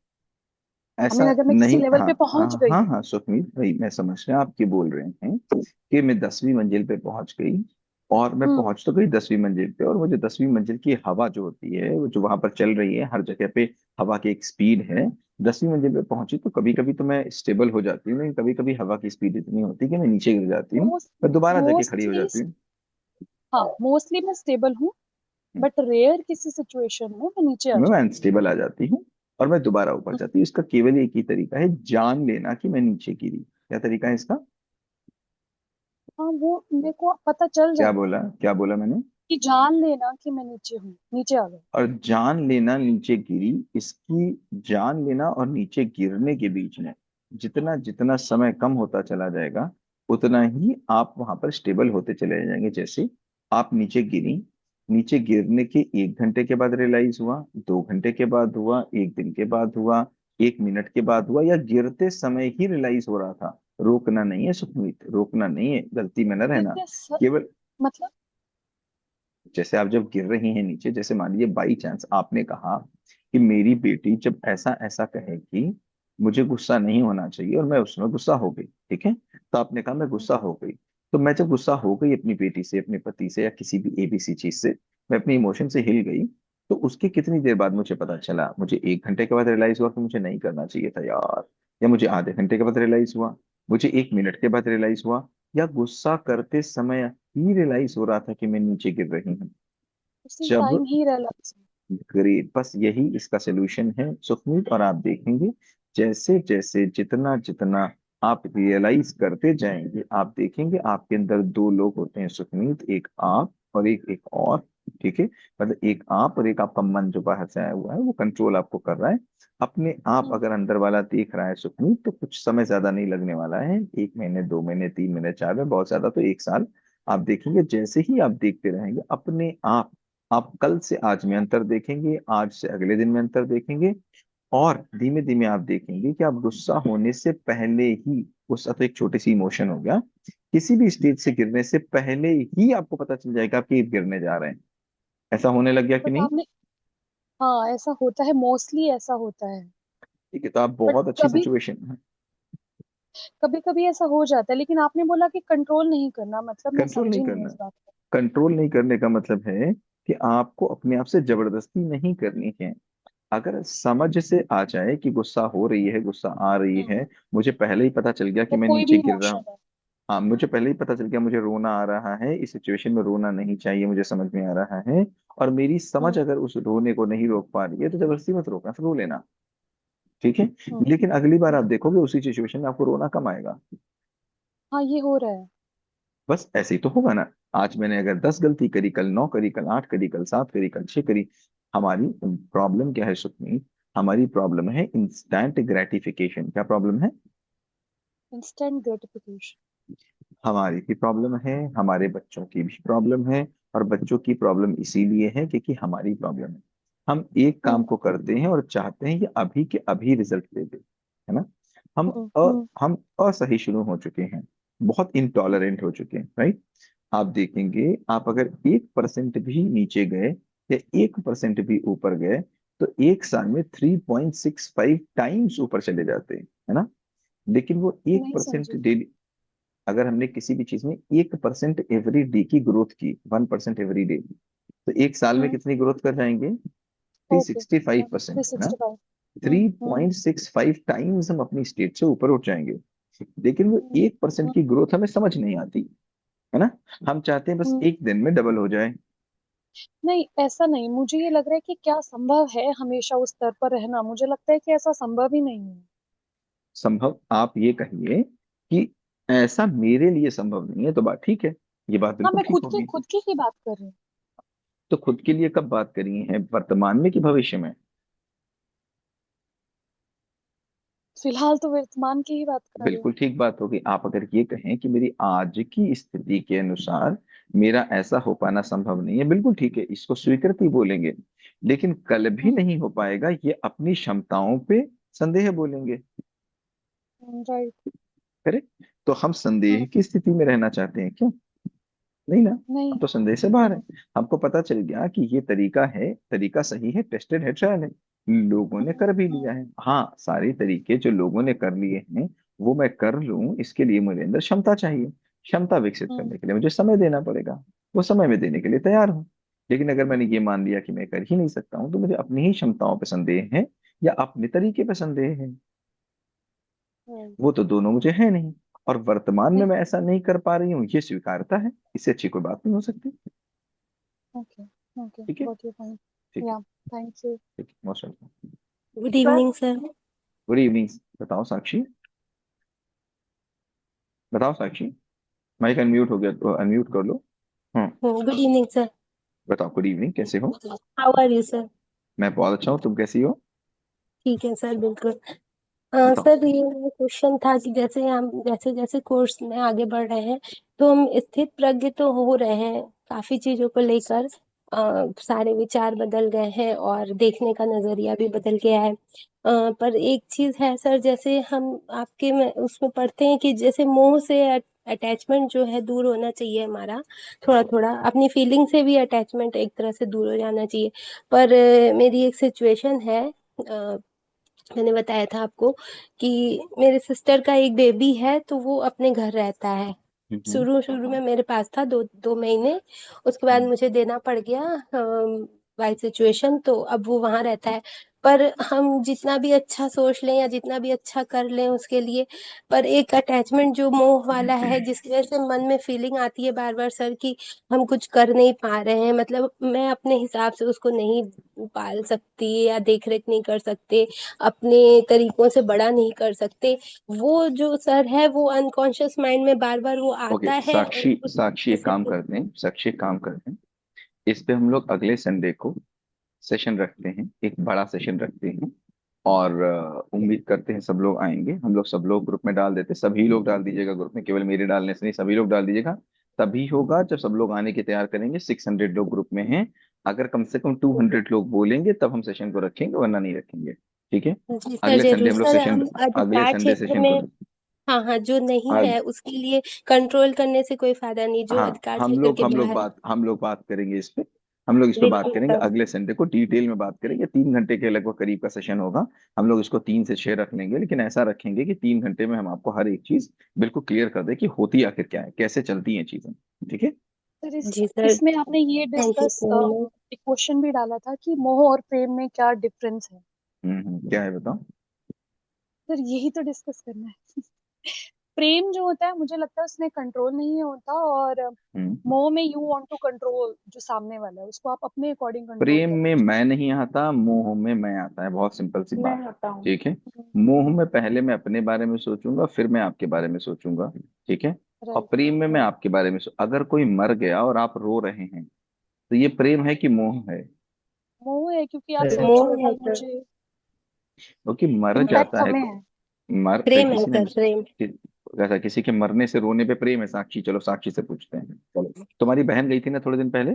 आई ऐसा मीन अगर मैं किसी नहीं, लेवल हाँ पे पहुंच हाँ गई हाँ हूँ। हाँ सुखमीत भाई, मैं समझ रहा आप ये बोल रहे हैं कि मैं 10वीं मंजिल पे पहुंच गई, और मैं हम्म। पहुंच तो गई 10वीं मंजिल पे, और मुझे 10वीं मंजिल की हवा जो होती है, वो जो वहां पर चल रही है हर जगह पे, हवा की एक स्पीड है। 10वीं मंजिल पे पहुंची तो कभी कभी तो मैं स्टेबल हो जाती हूँ, लेकिन कभी कभी हवा की स्पीड इतनी होती है कि मैं नीचे गिर जाती हूँ, मोस्ट मैं दोबारा जाके खड़ी हो मोस्टली जाती हूँ। हाँ, मोस्टली मैं स्टेबल हूँ, बट रेयर किसी सिचुएशन में मैं नीचे आ मैं जाती अनस्टेबल आ जाती हूँ, और मैं दोबारा ऊपर हूँ। जाती हूँ। इसका केवल एक ही तरीका है, जान लेना कि मैं नीचे गिरी। क्या तरीका है इसका? हाँ, वो मेरे को पता चल क्या जाता है बोला, क्या बोला मैंने? कि जान लेना कि मैं नीचे हूँ, नीचे आ गई। और जान लेना नीचे गिरी, इसकी जान लेना और नीचे गिरने के बीच में जितना जितना समय कम होता चला जाएगा, उतना ही आप वहां पर स्टेबल होते चले जाएंगे। जैसे आप नीचे गिरी, नीचे गिरने के 1 घंटे के बाद रियलाइज हुआ, 2 घंटे के बाद हुआ, 1 दिन के बाद हुआ, 1 मिनट के बाद हुआ, या गिरते समय ही रियलाइज हो रहा था। रोकना नहीं है सुखमीत, रोकना नहीं है, गलती में न रहना। गिरते केवल मतलब जैसे आप जब गिर रही हैं नीचे, जैसे मान लीजिए बाई चांस आपने कहा कि मेरी बेटी जब ऐसा ऐसा कहेगी मुझे गुस्सा नहीं होना चाहिए और मैं उसमें गुस्सा हो गई, ठीक है। तो आपने कहा मैं गुस्सा हो गई। तो मैं जब गुस्सा हो गई अपनी बेटी से, अपने पति से, या किसी भी एबीसी चीज से, मैं अपनी इमोशन से हिल गई। तो उसके कितनी देर बाद मुझे पता चला? मुझे 1 घंटे के बाद रियलाइज हुआ कि मुझे नहीं करना चाहिए था यार, या मुझे आधे घंटे के बाद रियलाइज हुआ, मुझे 1 मिनट के बाद रियलाइज हुआ, या गुस्सा करते समय ही रियलाइज हो रहा था कि मैं नीचे गिर रही हूँ? उसी जब टाइम ही रियलाइज। ग्रेट, बस यही इसका सोल्यूशन है सुखमीत। और आप देखेंगे जैसे जैसे जितना जितना आप रियलाइज करते जाएंगे, आप देखेंगे आपके अंदर दो लोग होते हैं सुखमीत, एक आप और एक और, ठीक है। मतलब एक आप और एक आपका मन जो बाहर से आया हुआ है, वो कंट्रोल आपको कर रहा है। अपने आप अगर अंदर वाला देख रहा है सुखमीत, तो कुछ समय ज्यादा नहीं लगने वाला है, 1 महीने, 2 महीने, 3 महीने, 4 महीने, बहुत ज्यादा तो 1 साल। आप देखेंगे जैसे ही आप देखते रहेंगे अपने आप कल से आज में अंतर देखेंगे, आज से अगले दिन में अंतर देखेंगे। और धीमे धीमे आप देखेंगे कि आप गुस्सा होने से पहले ही, गुस्सा तो एक छोटी सी इमोशन हो गया, किसी भी स्टेज से गिरने से पहले ही आपको पता चल जाएगा कि ये गिरने जा रहे हैं। ऐसा होने लग गया कि बट नहीं? आपने, हाँ ऐसा होता है, मोस्टली ऐसा होता है। ठीक है, तो आप बट बहुत अच्छी कभी सिचुएशन है। कभी कभी ऐसा हो जाता है, लेकिन आपने बोला कि कंट्रोल नहीं करना, मतलब मैं कंट्रोल नहीं समझी नहीं करना। इस बात को। कंट्रोल नहीं करने का मतलब है कि आपको अपने आप से जबरदस्ती नहीं करनी है। अगर समझ से आ जाए कि गुस्सा हो रही है, गुस्सा आ रही हम्म, है, मुझे पहले ही पता चल गया कि वो मैं कोई नीचे भी गिर रहा हूँ। इमोशन है। हाँ, मुझे पहले ही पता चल गया मुझे रोना आ रहा है, इस सिचुएशन में रोना नहीं चाहिए, मुझे समझ में आ रहा है। और मेरी समझ हम्म अगर उस रोने को नहीं रोक पा रही है, तो जबरदस्ती मत रोकना, फिर रो लेना, ठीक है। हम्म लेकिन अगली बार आप देखोगे उसी सिचुएशन में आपको रोना कम आएगा। हाँ ये हो रहा है। बस ऐसे ही तो होगा ना। आज मैंने अगर 10 गलती करी, कल 9 करी, कल 8 करी, कल 7 करी, कल 6 करी। हमारी प्रॉब्लम क्या है सुखमी? हमारी प्रॉब्लम है इंस्टेंट ग्रेटिफिकेशन। क्या प्रॉब्लम है? Instant gratification. हमारी भी प्रॉब्लम है, हमारे बच्चों की भी प्रॉब्लम है। और बच्चों की प्रॉब्लम इसीलिए है क्योंकि हमारी प्रॉब्लम है। हम एक काम हम्म को करते हैं और चाहते हैं कि अभी के अभी रिजल्ट दे दे, है ना। हम हम्म अ, हम्म हम असहिष्णु हो चुके हैं, बहुत इंटॉलरेंट हो चुके हैं, राइट। आप देखेंगे आप अगर 1% भी नीचे गए, या 1% भी ऊपर गए, तो एक साल में 3.65 टाइम्स ऊपर चले जाते हैं, है ना। लेकिन वो एक नहीं परसेंट समझी। डेली, अगर हमने किसी भी चीज में 1% एवरी डे की ग्रोथ की, 1% एवरी डे, तो एक साल में हम्म कितनी ग्रोथ कर जाएंगे? Three okay. Sixty five three percent है ना। Sixty five. 3.65 टाइम्स हम अपनी स्टेट से ऊपर उठ जाएंगे। लेकिन वो हम्म 1% की ग्रोथ हमें समझ नहीं आती, है ना। हम चाहते हैं बस हम्म। एक दिन में डबल हो जाए। नहीं ऐसा नहीं, मुझे ये लग रहा है कि क्या संभव है हमेशा उस स्तर पर रहना? मुझे लगता है कि ऐसा संभव ही नहीं है। संभव, आप ये कहिए कि ऐसा मेरे लिए संभव नहीं है, तो बात ठीक है, ये बात हाँ बिल्कुल मैं ठीक होगी। खुद की ही बात कर रही हूँ। तो खुद के लिए कब बात करी है, वर्तमान में कि भविष्य में? फिलहाल तो वर्तमान की ही बात कर रही हूँ। बिल्कुल ठीक बात होगी। आप अगर ये कहें कि मेरी आज की स्थिति के अनुसार मेरा ऐसा हो पाना संभव नहीं है, बिल्कुल ठीक है, इसको स्वीकृति बोलेंगे। लेकिन कल भी नहीं हो पाएगा, ये अपनी क्षमताओं पे संदेह बोलेंगे, राइट। करेक्ट। तो हम संदेह की स्थिति में रहना चाहते हैं क्या? नहीं ना। नहीं। हम तो संदेह से बाहर है। हमको पता चल गया कि ये तरीका है, तरीका सही है, टेस्टेड है, ट्रायल है, लोगों ने कर भी लिया है। हाँ, सारे तरीके जो लोगों ने कर लिए हैं, वो मैं कर लूं, इसके लिए मुझे अंदर क्षमता चाहिए। क्षमता विकसित हम्म करने के लिए मुझे समय देना पड़ेगा। वो समय में देने के लिए तैयार हूँ। लेकिन अगर मैंने ये मान लिया कि मैं कर ही नहीं सकता हूँ, तो मुझे अपनी ही क्षमताओं पर संदेह है, या अपने तरीके पर संदेह है। हम्म। वो तो दोनों मुझे है नहीं। और वर्तमान में नहीं। मैं ऐसा नहीं कर पा रही हूँ, ये स्वीकारता है। इससे अच्छी कोई बात नहीं हो सकती। ओके। ओके ठीक है। Got your point. ठीक है। या थैंक यू। ठीक है, most welcome. Good sir evening sir. Good evening. बताओ साक्षी। बताओ साक्षी। माइक अनम्यूट हो गया तो अनम्यूट कर लो। हाँ। Good evening sir. बताओ, गुड इवनिंग, कैसे हो? How are you sir? मैं बहुत अच्छा हूँ, तुम कैसी हो? ठीक है सर, बिल्कुल। बताओ। सर ये क्वेश्चन था कि जैसे हम जैसे जैसे कोर्स में आगे बढ़ रहे हैं, तो हम स्थित प्रज्ञ तो हो रहे हैं काफी चीजों को लेकर। सारे विचार बदल गए हैं और देखने का नजरिया भी बदल गया है। पर एक चीज है सर, जैसे हम आपके में उसमें पढ़ते हैं कि जैसे मोह से अटैचमेंट जो है दूर होना चाहिए हमारा। थोड़ा थोड़ा अपनी फीलिंग से भी अटैचमेंट एक तरह से दूर हो जाना चाहिए। पर मेरी एक सिचुएशन है, मैंने बताया था आपको कि मेरे सिस्टर का एक बेबी है, तो वो अपने घर रहता है। हम्म। शुरू-शुरू में मेरे पास था 2 महीने, उसके बाद हम्म। मुझे देना पड़ गया बाय सिचुएशन, तो अब वो वहाँ रहता है। पर हम जितना भी अच्छा सोच लें या जितना भी अच्छा कर लें उसके लिए, पर एक अटैचमेंट जो मोह वाला है, जिसकी वज़ह से मन में फीलिंग आती है बार-बार सर कि हम कुछ कर नहीं पा रहे हैं, मतलब मैं अपने हिसाब से उसको नहीं पाल सकती या देख-रेख नहीं कर सकते, अपने तरीकों से बड़ा नहीं कर सकते। वो जो सर है वो अनकॉन्शियस माइंड में बार-बार वो ओके, आता है और साक्षी उस साक्षी एक जैसे काम कि करते हैं, साक्षी एक काम करते हैं, इस पे हम लोग अगले संडे को सेशन रखते हैं, एक बड़ा सेशन रखते हैं। और उम्मीद करते हैं सब लोग आएंगे, हम लोग सब लोग ग्रुप में डाल देते हैं, सभी लोग डाल दीजिएगा ग्रुप में, केवल मेरे डालने से नहीं, सभी लोग डाल दीजिएगा। तभी होगा जब सब लोग आने की तैयार करेंगे। 600 लोग ग्रुप में हैं, अगर कम से कम 200 लोग बोलेंगे तब हम सेशन को रखेंगे, वरना नहीं रखेंगे। ठीक है। जी सर, अगले संडे ज़रूर। हम लोग सर सेशन, हम अगले अधिकार संडे क्षेत्र सेशन को में हाँ, हाँ, जो नहीं आज, है उसके लिए कंट्रोल करने से कोई फ़ायदा नहीं, जो हाँ, अधिकार क्षेत्र के बाहर है। हम लोग बात करेंगे इस पे, हम लोग इस पे बात बिल्कुल करेंगे सर, अगले संडे को, डिटेल में बात करेंगे। 3 घंटे के लगभग करीब का सेशन होगा। हम लोग इसको 3 से 6 रख लेंगे, लेकिन ऐसा रखेंगे कि 3 घंटे में हम आपको हर एक चीज बिल्कुल क्लियर कर दे कि होती आखिर क्या है, कैसे चलती हैं चीजें। ठीक है। सर जी सर, इसमें आपने ये thank you discuss so much. एक क्वेश्चन भी डाला था कि मोह और प्रेम में क्या डिफरेंस है। क्या है बताओ। सर यही तो डिस्कस करना है। प्रेम जो होता है मुझे लगता है उसमें कंट्रोल नहीं होता, और हम्म। मोह में यू वांट टू कंट्रोल जो सामने वाला है, उसको आप अपने अकॉर्डिंग कंट्रोल प्रेम में करना मैं नहीं आता, मोह में मैं आता है, बहुत सिंपल सी मैं बात। होता हूँ। ठीक है। चाहते मोह में पहले मैं अपने बारे में सोचूंगा, फिर मैं आपके बारे में सोचूंगा। ठीक है। और राइट। प्रेम में मैं आपके बारे में अगर कोई मर गया और आप रो रहे हैं, तो ये प्रेम है कि मोह है? मोह है क्योंकि आप सोच मोह रहे है हो सर, मुझे, क्योंकि मर इम्पैक्ट जाता है। हमें है। मर प्रेम है किसी ने सर, प्रेम। वैसा किसी के मरने से रोने पे प्रेम है साक्षी? चलो साक्षी से पूछते हैं। चलो, तुम्हारी बहन गई थी ना थोड़े दिन पहले?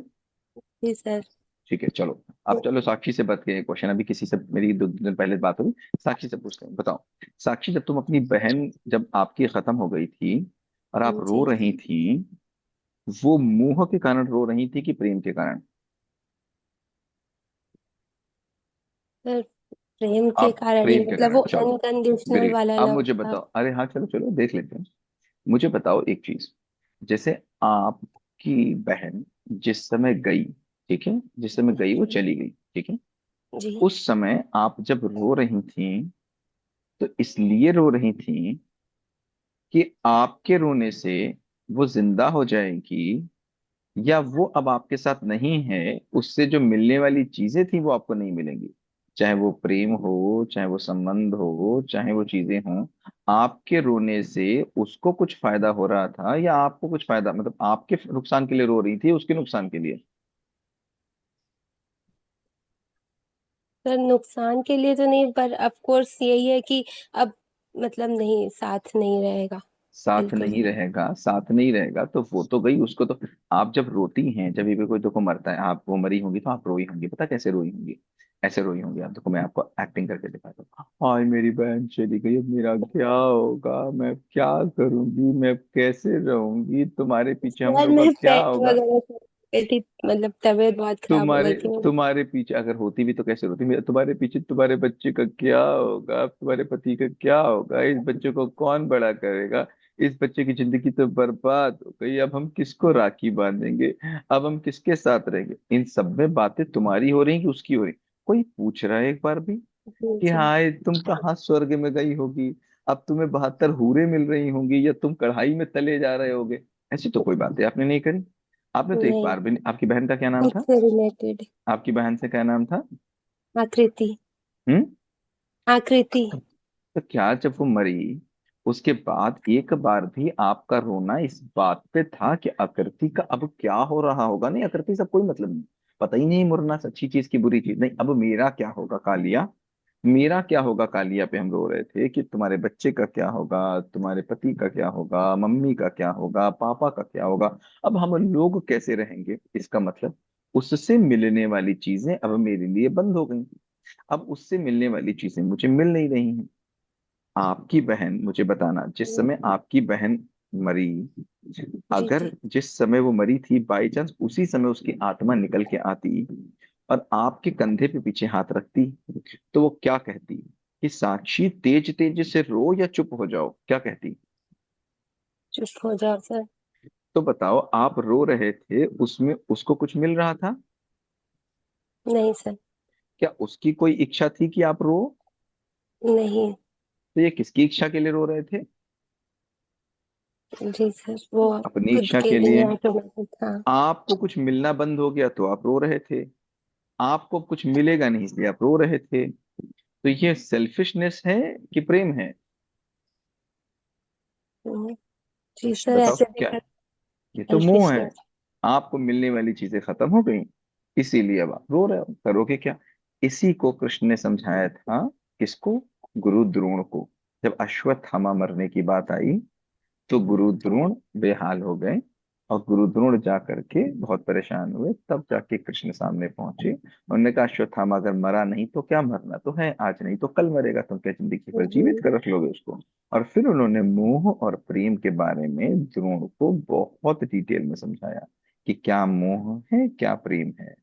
जी सर। ठीक है, चलो। अब चलो साक्षी से बात करें क्वेश्चन, अभी किसी से मेरी 2 दिन पहले बात हुई, साक्षी से पूछते हैं। बताओ साक्षी, जब तुम अपनी बहन, जब आपकी खत्म हो गई थी और आप रो जी रही थी, वो मोह के कारण रो रही थी कि प्रेम के कारण? सर, प्रेम के आप कारण ही, प्रेम के मतलब कारण, वो चलो अनकंडीशनल ग्रेट। वाला अब लव मुझे था। बताओ, अरे हाँ चलो चलो देख लेते हैं। मुझे बताओ एक चीज, जैसे आपकी बहन जिस समय गई, ठीक है, जिस समय गई वो जी चली गई, ठीक है, जी उस समय आप जब रो रही थी, तो इसलिए रो रही थी कि आपके रोने से वो जिंदा हो जाएगी, या वो अब आपके साथ नहीं है, उससे जो मिलने वाली चीजें थी वो आपको नहीं मिलेंगी? चाहे वो प्रेम हो, चाहे वो संबंध हो, चाहे वो चीजें हों, आपके रोने से उसको कुछ फायदा हो रहा था, या आपको कुछ फायदा, मतलब आपके नुकसान के लिए रो रही थी, उसके नुकसान के लिए? सर, नुकसान के लिए तो नहीं, पर ऑफ कोर्स यही है कि अब मतलब नहीं, साथ नहीं रहेगा। साथ बिल्कुल। नहीं रहेगा, साथ नहीं रहेगा तो वो तो गई, उसको तो। आप जब रोती हैं, जब भी कोई देखो मरता है, आप वो मरी होंगी तो आप रोई होंगी, पता कैसे रोई होंगी? ऐसे रोई होंगी आप, देखो मैं आपको एक्टिंग करके दिखाता हूँ। हाय मेरी बहन चली गई, अब मेरा क्या होगा, मैं क्या करूंगी, मैं कैसे रहूंगी, तुम्हारे पीछे हम सर, लोग का मैं क्या पेट होगा? वगैरह से गई थी, मतलब तबीयत बहुत खराब हो तुम्हारे गई थी मेरी। तुम्हारे पीछे अगर होती भी तो कैसे रोती? तुम्हारे पीछे तुम्हारे बच्चे का क्या होगा, तुम्हारे पति का क्या होगा, इस बच्चे को कौन बड़ा करेगा, इस बच्चे की जिंदगी तो बर्बाद हो गई, अब हम किसको राखी बांधेंगे, अब हम किसके साथ रहेंगे? इन सब में बातें तुम्हारी हो रही कि उसकी हो रही? कोई पूछ रहा है एक बार भी जी कि जी। हाय तुम कहाँ स्वर्ग में गई होगी, अब तुम्हें 72 हूरें मिल रही होंगी, या तुम कढ़ाई में तले जा रहे होगे? ऐसी तो कोई बातें आपने नहीं करी। आपने तो एक नहीं, बार भी नहीं। आपकी बहन का क्या नाम था? उससे रिलेटेड। आपकी बहन से क्या नाम था? आकृति। हम्म। आकृति। तो क्या जब वो मरी, उसके बाद एक बार भी आपका रोना इस बात पे था कि आकृति का अब क्या हो रहा होगा? नहीं, आकृति से कोई मतलब नहीं, पता ही नहीं मरना अच्छी चीज की बुरी चीज, नहीं, अब मेरा क्या होगा कालिया, मेरा क्या होगा कालिया पे हम रो रहे थे कि तुम्हारे बच्चे का क्या होगा, तुम्हारे पति का क्या होगा, मम्मी का क्या होगा, पापा का क्या होगा, अब हम लोग कैसे रहेंगे? इसका मतलब उससे मिलने वाली चीजें अब मेरे लिए बंद हो गई, अब उससे मिलने वाली चीजें मुझे मिल नहीं रही हैं। आपकी बहन, मुझे बताना, जिस समय आपकी बहन मरी, जी अगर जी। जिस समय वो मरी थी बाई चांस उसी समय उसकी आत्मा निकल के आती और आपके कंधे पे पीछे हाथ रखती, तो वो क्या कहती? कि साक्षी तेज तेज से रो या चुप हो जाओ, क्या कहती? चुप हो जाओ सर। तो बताओ, आप रो रहे थे, उसमें उसको कुछ मिल रहा था? नहीं सर। क्या उसकी कोई इच्छा थी कि आप रो? नहीं। तो ये किसकी इच्छा के लिए रो रहे थे? जी सर, वो अपनी खुद इच्छा के के लिए लिए। ऑटोमेटिक था। आपको कुछ मिलना बंद हो गया तो आप रो रहे थे, आपको कुछ मिलेगा नहीं इसलिए आप रो रहे थे। तो ये सेल्फिशनेस है कि प्रेम है? हम्म, जी सर, बताओ ऐसे क्या देखा है? ये तो मोह है। सेल्फिशनेस। आपको मिलने वाली चीजें खत्म हो गई, इसीलिए अब आप रो रहे हो, करोगे क्या? इसी को कृष्ण ने समझाया था। किसको? गुरु द्रोण को। जब अश्वत्थामा मरने की बात आई तो गुरु द्रोण बेहाल हो गए, और गुरु द्रोण जा करके बहुत परेशान हुए, तब जाके कृष्ण सामने पहुंचे। उन्होंने कहा, अश्वत्थामा अगर मरा नहीं तो क्या, मरना तो है, आज नहीं तो कल मरेगा, तुम क्या जिंदगी भर जीवित कर रख लोगे उसको? और फिर उन्होंने मोह और प्रेम के बारे में द्रोण को बहुत डिटेल में समझाया कि क्या मोह है क्या प्रेम है।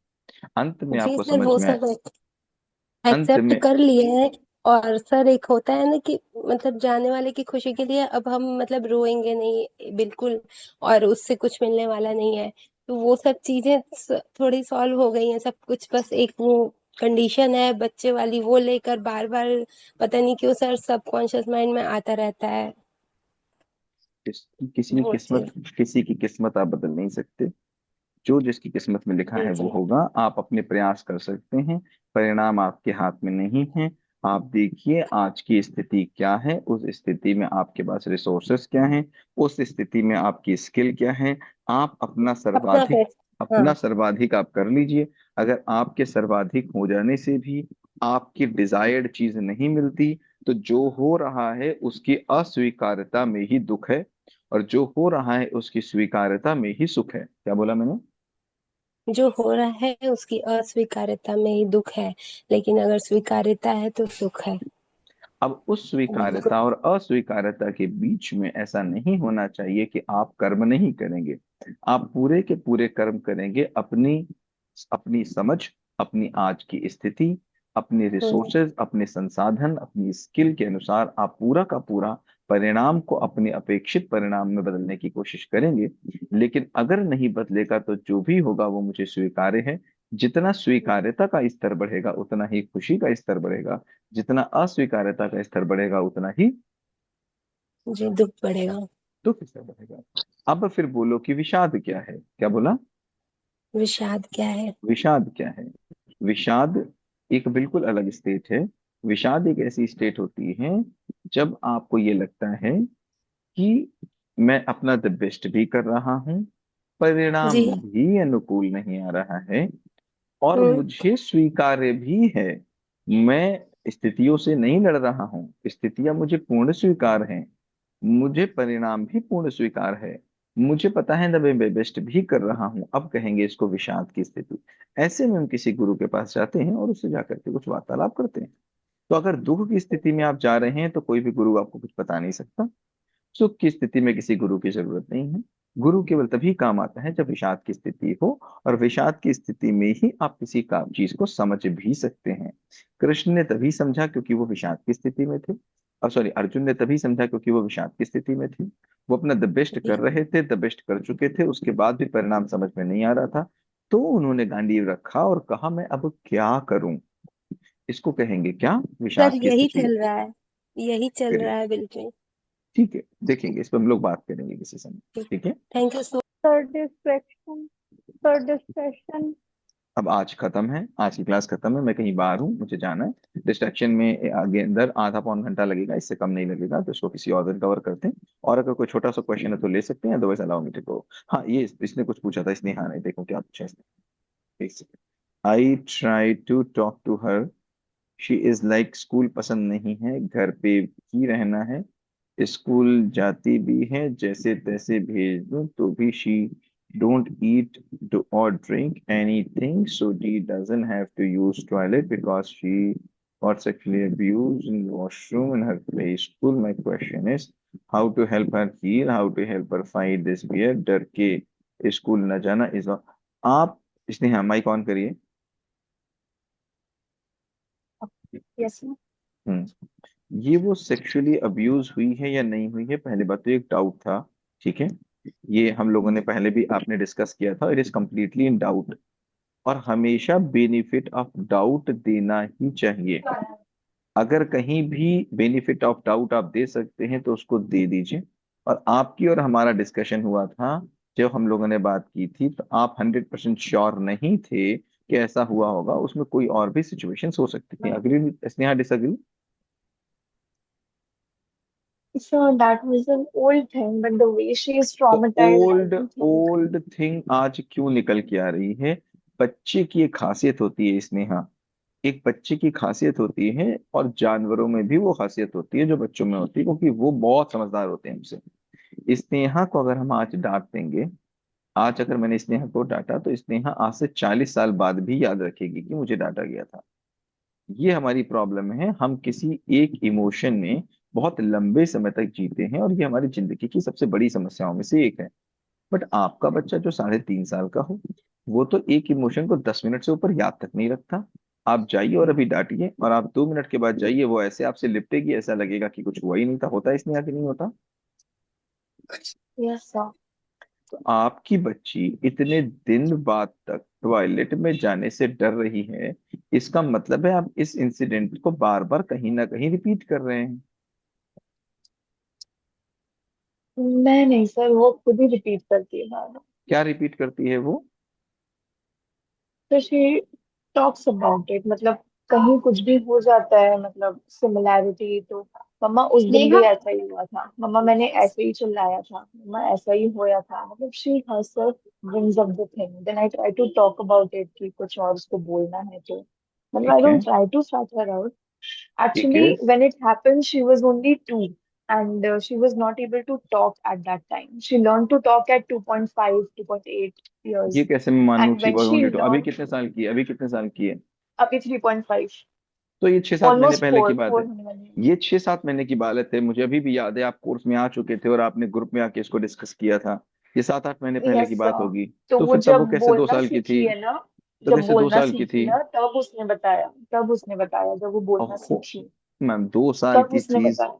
अंत में जी आपको सर, समझ वो में सब अंत एक्सेप्ट में कर लिए हैं। और सर एक होता है ना कि मतलब जाने वाले की खुशी के लिए अब हम मतलब रोएंगे नहीं बिल्कुल, और उससे कुछ मिलने वाला नहीं है। तो वो सब चीजें थोड़ी सॉल्व हो गई हैं सब कुछ, बस एक वो कंडीशन है बच्चे वाली, वो लेकर बार बार पता नहीं क्यों सर सबकॉन्शियस माइंड में आता रहता है किसी की वो किस्मत, चीज। किसी की किस्मत आप बदल नहीं सकते। जो जिसकी किस्मत में लिखा जी है वो जी। होगा। आप अपने प्रयास कर सकते हैं, परिणाम आपके हाथ में नहीं है। आप देखिए आज की स्थिति क्या है, उस स्थिति में आपके पास रिसोर्सेस क्या हैं, उस स्थिति में आपकी स्किल क्या है। आप अपना अपना सर्वाधिक, बेस्ट। हाँ। आप कर लीजिए। अगर आपके सर्वाधिक हो जाने से भी आपकी डिजायर्ड चीज नहीं मिलती, तो जो हो रहा है उसकी अस्वीकारता में ही दुख है, और जो हो रहा है उसकी स्वीकारता में ही सुख है। क्या बोला मैंने? जो हो रहा है उसकी अस्वीकार्यता में ही दुख है, लेकिन अगर स्वीकार्यता है तो सुख है। अब उस बिल्कुल। स्वीकार्यता और अस्वीकार्यता के बीच में ऐसा नहीं होना चाहिए कि आप कर्म नहीं करेंगे। आप पूरे के पूरे कर्म करेंगे, अपनी अपनी समझ, अपनी आज की स्थिति, अपने हम्म, रिसोर्सेज, अपने संसाधन, अपनी स्किल के अनुसार आप पूरा का पूरा परिणाम को अपने अपेक्षित परिणाम में बदलने की कोशिश करेंगे। लेकिन अगर नहीं बदलेगा तो जो भी होगा वो मुझे स्वीकार्य है। जितना स्वीकार्यता का स्तर बढ़ेगा उतना ही खुशी का स्तर बढ़ेगा, जितना अस्वीकार्यता का स्तर बढ़ेगा उतना ही जी दुख बढ़ेगा। दुख स्तर बढ़ेगा। अब फिर बोलो कि विषाद क्या है? क्या बोला? विषाद क्या है? विषाद क्या है? विषाद एक बिल्कुल अलग स्टेट है। विषाद एक ऐसी स्टेट होती है जब आपको ये लगता है कि मैं अपना द बेस्ट भी कर रहा हूँ, परिणाम जी। भी अनुकूल नहीं आ रहा है, और हम्म। मुझे स्वीकार्य भी है। मैं स्थितियों से नहीं लड़ रहा हूँ, स्थितियां मुझे पूर्ण स्वीकार हैं, मुझे परिणाम भी पूर्ण स्वीकार है, मुझे पता है ना मैं बेस्ट भी कर रहा हूँ। अब कहेंगे इसको विषाद की स्थिति। ऐसे में हम किसी गुरु के पास जाते हैं और उससे जाकर के कुछ वार्तालाप करते हैं। तो अगर दुख की स्थिति में आप जा रहे हैं तो कोई भी गुरु आपको कुछ बता नहीं सकता। सुख की स्थिति में किसी गुरु की जरूरत नहीं है। गुरु केवल तभी काम आता है जब विषाद की स्थिति हो, और विषाद की स्थिति में ही आप किसी काम चीज को समझ भी सकते हैं। कृष्ण ने तभी समझा क्योंकि वो विषाद की स्थिति में थे, और सॉरी, अर्जुन ने तभी समझा क्योंकि वो विषाद की स्थिति में थे। वो अपना द बेस्ट जी। कर रहे थे, द बेस्ट कर चुके थे, उसके बाद भी परिणाम समझ में नहीं आ रहा था। तो उन्होंने गांडीव रखा और कहा, मैं अब क्या करूं? इसको कहेंगे क्या? सर विषाद की यही स्थिति। चल रहा है, यही चल करिए, रहा है बिल्कुल। ठीक है, देखेंगे इस पर हम लोग बात करेंगे किसी समय। ठीक है। Thank you so. Third distraction, third distraction. अब आज खत्म है, आज की क्लास खत्म है, मैं कहीं बाहर हूँ, मुझे जाना है। डिस्ट्रैक्शन में आगे अंदर आधा पौन घंटा लगेगा, इससे कम नहीं लगेगा, तो इसको किसी और दिन कवर करते हैं। और अगर कोई छोटा सा क्वेश्चन है तो ले सकते हैं, otherwise allow me to go. हाँ, ये इसने कुछ पूछा था, इसने, हाँ नहीं, देखो क्या पूछा इसने। I try to talk to her, she is like, school पसंद नहीं है, घर पे ही रहना है, स्कूल जाती भी है, जैसे तैसे भेज दूं तो भी she don't eat or drink anything, so she doesn't have to use toilet because she got sexually abused in washroom in her play school. My question is how to help her heal, how to help her fight this fear, डर के स्कूल न जाना इस आप, इसने, हाँ माइक ऑन करिए। यस ये वो सेक्सुअली अब्यूज हुई है या नहीं हुई है, पहले बात तो एक डाउट था। ठीक है, ये हम लोगों ने पहले भी आपने डिस्कस किया था, it is completely in doubt. और हमेशा बेनिफिट ऑफ डाउट देना ही चाहिए। अगर कहीं भी बेनिफिट ऑफ डाउट आप दे सकते हैं तो उसको दे दीजिए। और आपकी और हमारा डिस्कशन हुआ था, जब हम लोगों ने बात की थी, तो आप 100% श्योर नहीं थे कि ऐसा हुआ होगा, उसमें कोई और भी सिचुएशंस हो सकती थी। Agree Sneha, disagree? So that was an old thing, but the way she is तो traumatized, I old don't think. Old thing आज क्यों निकल के आ रही है? बच्चे की एक खासियत होती है स्नेहा, एक बच्चे की खासियत होती है, और जानवरों में भी वो खासियत होती है जो बच्चों में होती है, क्योंकि वो बहुत समझदार होते हैं हमसे। स्नेहा को अगर हम आज डांट देंगे, आज अगर मैंने स्नेहा को डांटा, तो स्नेहा आज से 40 साल बाद भी याद रखेगी कि मुझे डांटा गया था। ये हमारी प्रॉब्लम है, हम किसी एक इमोशन में बहुत लंबे समय तक जीते हैं, और ये हमारी जिंदगी की सबसे बड़ी समस्याओं में से एक है। बट आपका बच्चा जो 3.5 साल का हो, वो तो एक इमोशन को 10 मिनट से ऊपर याद तक नहीं रखता। आप जाइए और अभी डांटिए, और आप 2 मिनट के बाद जाइए, वो ऐसे आपसे लिपटेगी, ऐसा लगेगा कि कुछ हुआ ही नहीं था। होता है इसमें, आगे नहीं होता? Yes, sir. तो आपकी बच्ची इतने दिन बाद तक टॉयलेट में जाने से डर रही है, इसका मतलब है आप इस इंसिडेंट को बार बार कहीं ना कहीं रिपीट कर रहे हैं। मैं नहीं सर, वो खुद ही रिपीट करती है बार बार। क्या रिपीट करती है वो? तो शी टॉक्स अबाउट इट, मतलब कहीं कुछ भी हो जाता है, मतलब सिमिलैरिटी, तो मम्मा उस दिन भी नेहा ऐसा ही हुआ था, मम्मा मैंने ऐसे ही चिल्लाया था, मम्मा ऐसा ही होया था, मतलब she हर्सल्फ brings up the thing, then I try to talk about it कि कुछ और उसको बोलना है तो, मतलब I ठीक है, don't try to start her out. ठीक है। Actually, when it happened, she was only 2, and she was not able to talk at that time. She learned to talk at 2.5, 2.8 ये years. कैसे मैं मानूं And she when was she only 2? अभी learned, कितने साल की है? अभी कितने साल की है? अभी 3.5, तो ये 6-7 महीने almost पहले की 4, बात 4 है। होने वाली है। ये 6-7 महीने की बात है, मुझे अभी भी याद है, आप कोर्स में आ चुके थे और आपने ग्रुप में आके इसको डिस्कस किया था। ये 7-8 महीने पहले की यस बात सर। होगी। तो तो वो फिर तब वो जब कैसे दो बोलना साल की थी? सीखी है ना, तो जब कैसे दो बोलना साल की सीखी थी? ना, तब उसने बताया, जब वो बोलना ओहो सीखी, मैम, 2 साल तब की उसने चीज, बताया।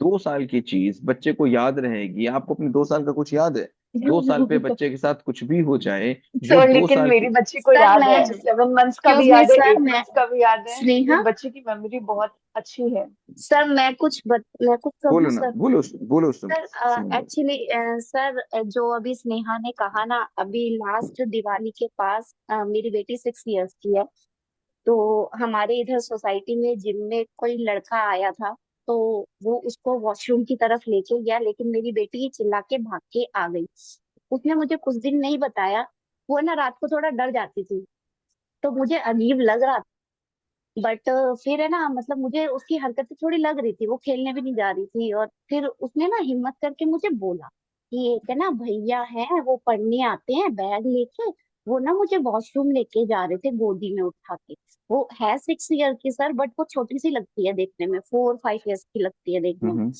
2 साल की चीज बच्चे को याद रहेगी? आपको अपने 2 साल का कुछ याद है? 2 साल पे बच्चे के साथ कुछ भी हो जाए, वो सर दो लेकिन साल मेरी की। बच्ची को सर याद मैं है, 7 months का भी एक्सक्यूज मी याद है, सर, 8 months का भी याद है, मेरी स्नेहा बच्ची की मेमोरी बहुत अच्छी है। सर मैं कुछ बोलो कहूँ ना, सर? बोलो, बोलो, सुन सर लो। एक्चुअली सर, जो अभी स्नेहा ने कहा ना, अभी लास्ट दिवाली के पास मेरी बेटी 6 इयर्स की है। तो हमारे इधर सोसाइटी में जिम में कोई लड़का आया था, तो वो उसको वॉशरूम की तरफ लेके गया, लेकिन मेरी बेटी चिल्ला के भाग के आ गई। उसने मुझे कुछ दिन नहीं बताया। वो ना रात को थोड़ा डर जाती थी, तो मुझे अजीब लग रहा था। बट फिर है ना, मतलब मुझे उसकी हरकतें थोड़ी लग रही थी, वो खेलने भी नहीं जा रही थी। और फिर उसने ना हिम्मत करके मुझे बोला कि एक है ना भैया है, वो पढ़ने आते हैं बैग लेके, वो ना मुझे वॉशरूम लेके जा रहे थे गोदी में उठा के। वो है 6 ईयर की सर, बट वो छोटी सी लगती है देखने में, 4-5 ईयर्स की लगती है देखने में। हम्म।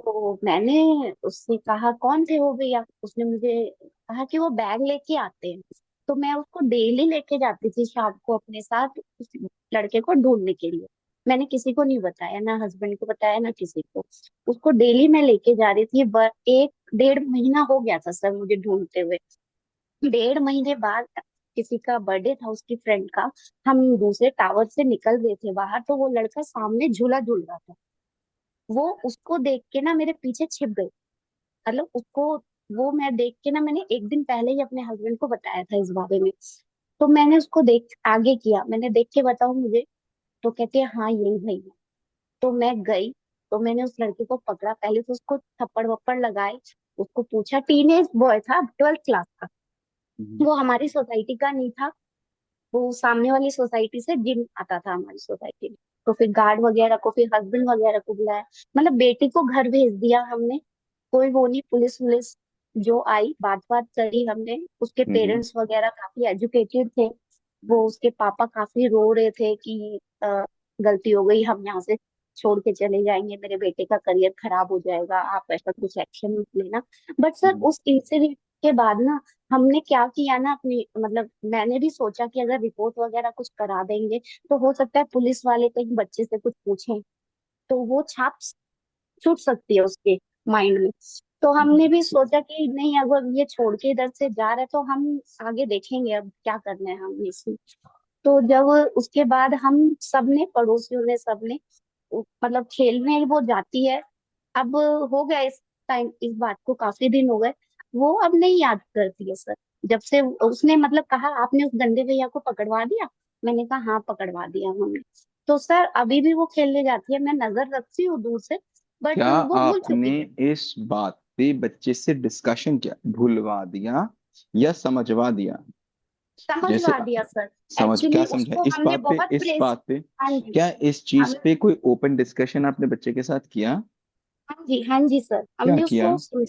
तो मैंने उससे कहा कौन थे वो भैया, उसने मुझे कहा कि वो बैग लेके आते हैं। तो मैं उसको डेली लेके जाती थी शाम को अपने साथ उस लड़के को ढूंढने के लिए। मैंने किसी को नहीं बताया, ना हस्बैंड को बताया, ना किसी को। उसको डेली मैं लेके जा रही थी। 1-1.5 महीना हो गया था सर मुझे ढूंढते हुए। 1.5 महीने बाद किसी का बर्थडे था, उसकी फ्रेंड का। हम दूसरे टावर से निकल रहे थे बाहर, तो वो लड़का सामने झूला झूल रहा था। वो उसको देख के ना मेरे पीछे छिप गई। मतलब उसको, वो मैं देख के ना, मैंने एक दिन पहले ही अपने हस्बैंड को बताया था इस बारे में। तो मैंने उसको देख आगे किया, मैंने देख के बताऊं मुझे? तो कहती है हाँ यही भैया। तो मैं गई, तो मैंने उस लड़के को पकड़ा। पहले तो उसको थप्पड़ वप्पड़ लगाए, उसको पूछा। टीनेज बॉय था, 12th क्लास का। हम्म। वो हमारी सोसाइटी का नहीं था, वो सामने वाली सोसाइटी से जिम आता था हमारी सोसाइटी में। तो फिर गार्ड वगैरह को, फिर हस्बैंड वगैरह को बुलाया। मतलब बेटी को घर भेज दिया हमने। कोई वो नहीं, पुलिस वुलिस जो आई, बात बात करी हमने। उसके हम्म। पेरेंट्स वगैरह काफी एजुकेटेड थे। वो उसके पापा काफी रो रहे थे कि गलती हो गई, हम यहाँ से छोड़ के चले जाएंगे, मेरे बेटे का करियर खराब हो जाएगा, आप ऐसा कुछ एक्शन मत लेना। बट सर हम्म। उस इंसिडेंट के बाद ना हमने क्या किया ना, अपनी मतलब मैंने भी सोचा कि अगर रिपोर्ट वगैरह कुछ करा देंगे तो हो सकता है पुलिस वाले कहीं बच्चे से कुछ पूछें, तो वो छाप छूट सकती है उसके माइंड में। तो हमने भी सोचा कि नहीं, अगर ये छोड़ के इधर से जा रहे तो हम आगे देखेंगे अब क्या करना है हम इसमें। तो जब उसके बाद हम सबने, पड़ोसियों ने, सबने मतलब खेलने वो जाती है। अब हो गया इस टाइम, इस बात को काफी दिन हो गए, वो अब नहीं याद करती है सर। जब से उसने मतलब कहा आपने उस गंदे भैया को पकड़वा दिया, मैंने कहा हाँ पकड़वा दिया हमने। तो सर अभी भी वो खेलने जाती है, मैं नजर रखती हूँ दूर से, बट क्या वो भूल आपने चुकी है। इस बात पे बच्चे से डिस्कशन किया, भुलवा दिया या समझवा दिया? जैसे समझवा दिया सर। समझ, क्या एक्चुअली समझा उसको इस हमने बात पे, बहुत इस प्रेस। बात पे? हाँ जी। क्या इस चीज हमें, पे कोई ओपन डिस्कशन आपने बच्चे के साथ किया? हाँ जी, हाँ जी सर, क्या हमने किया? उसको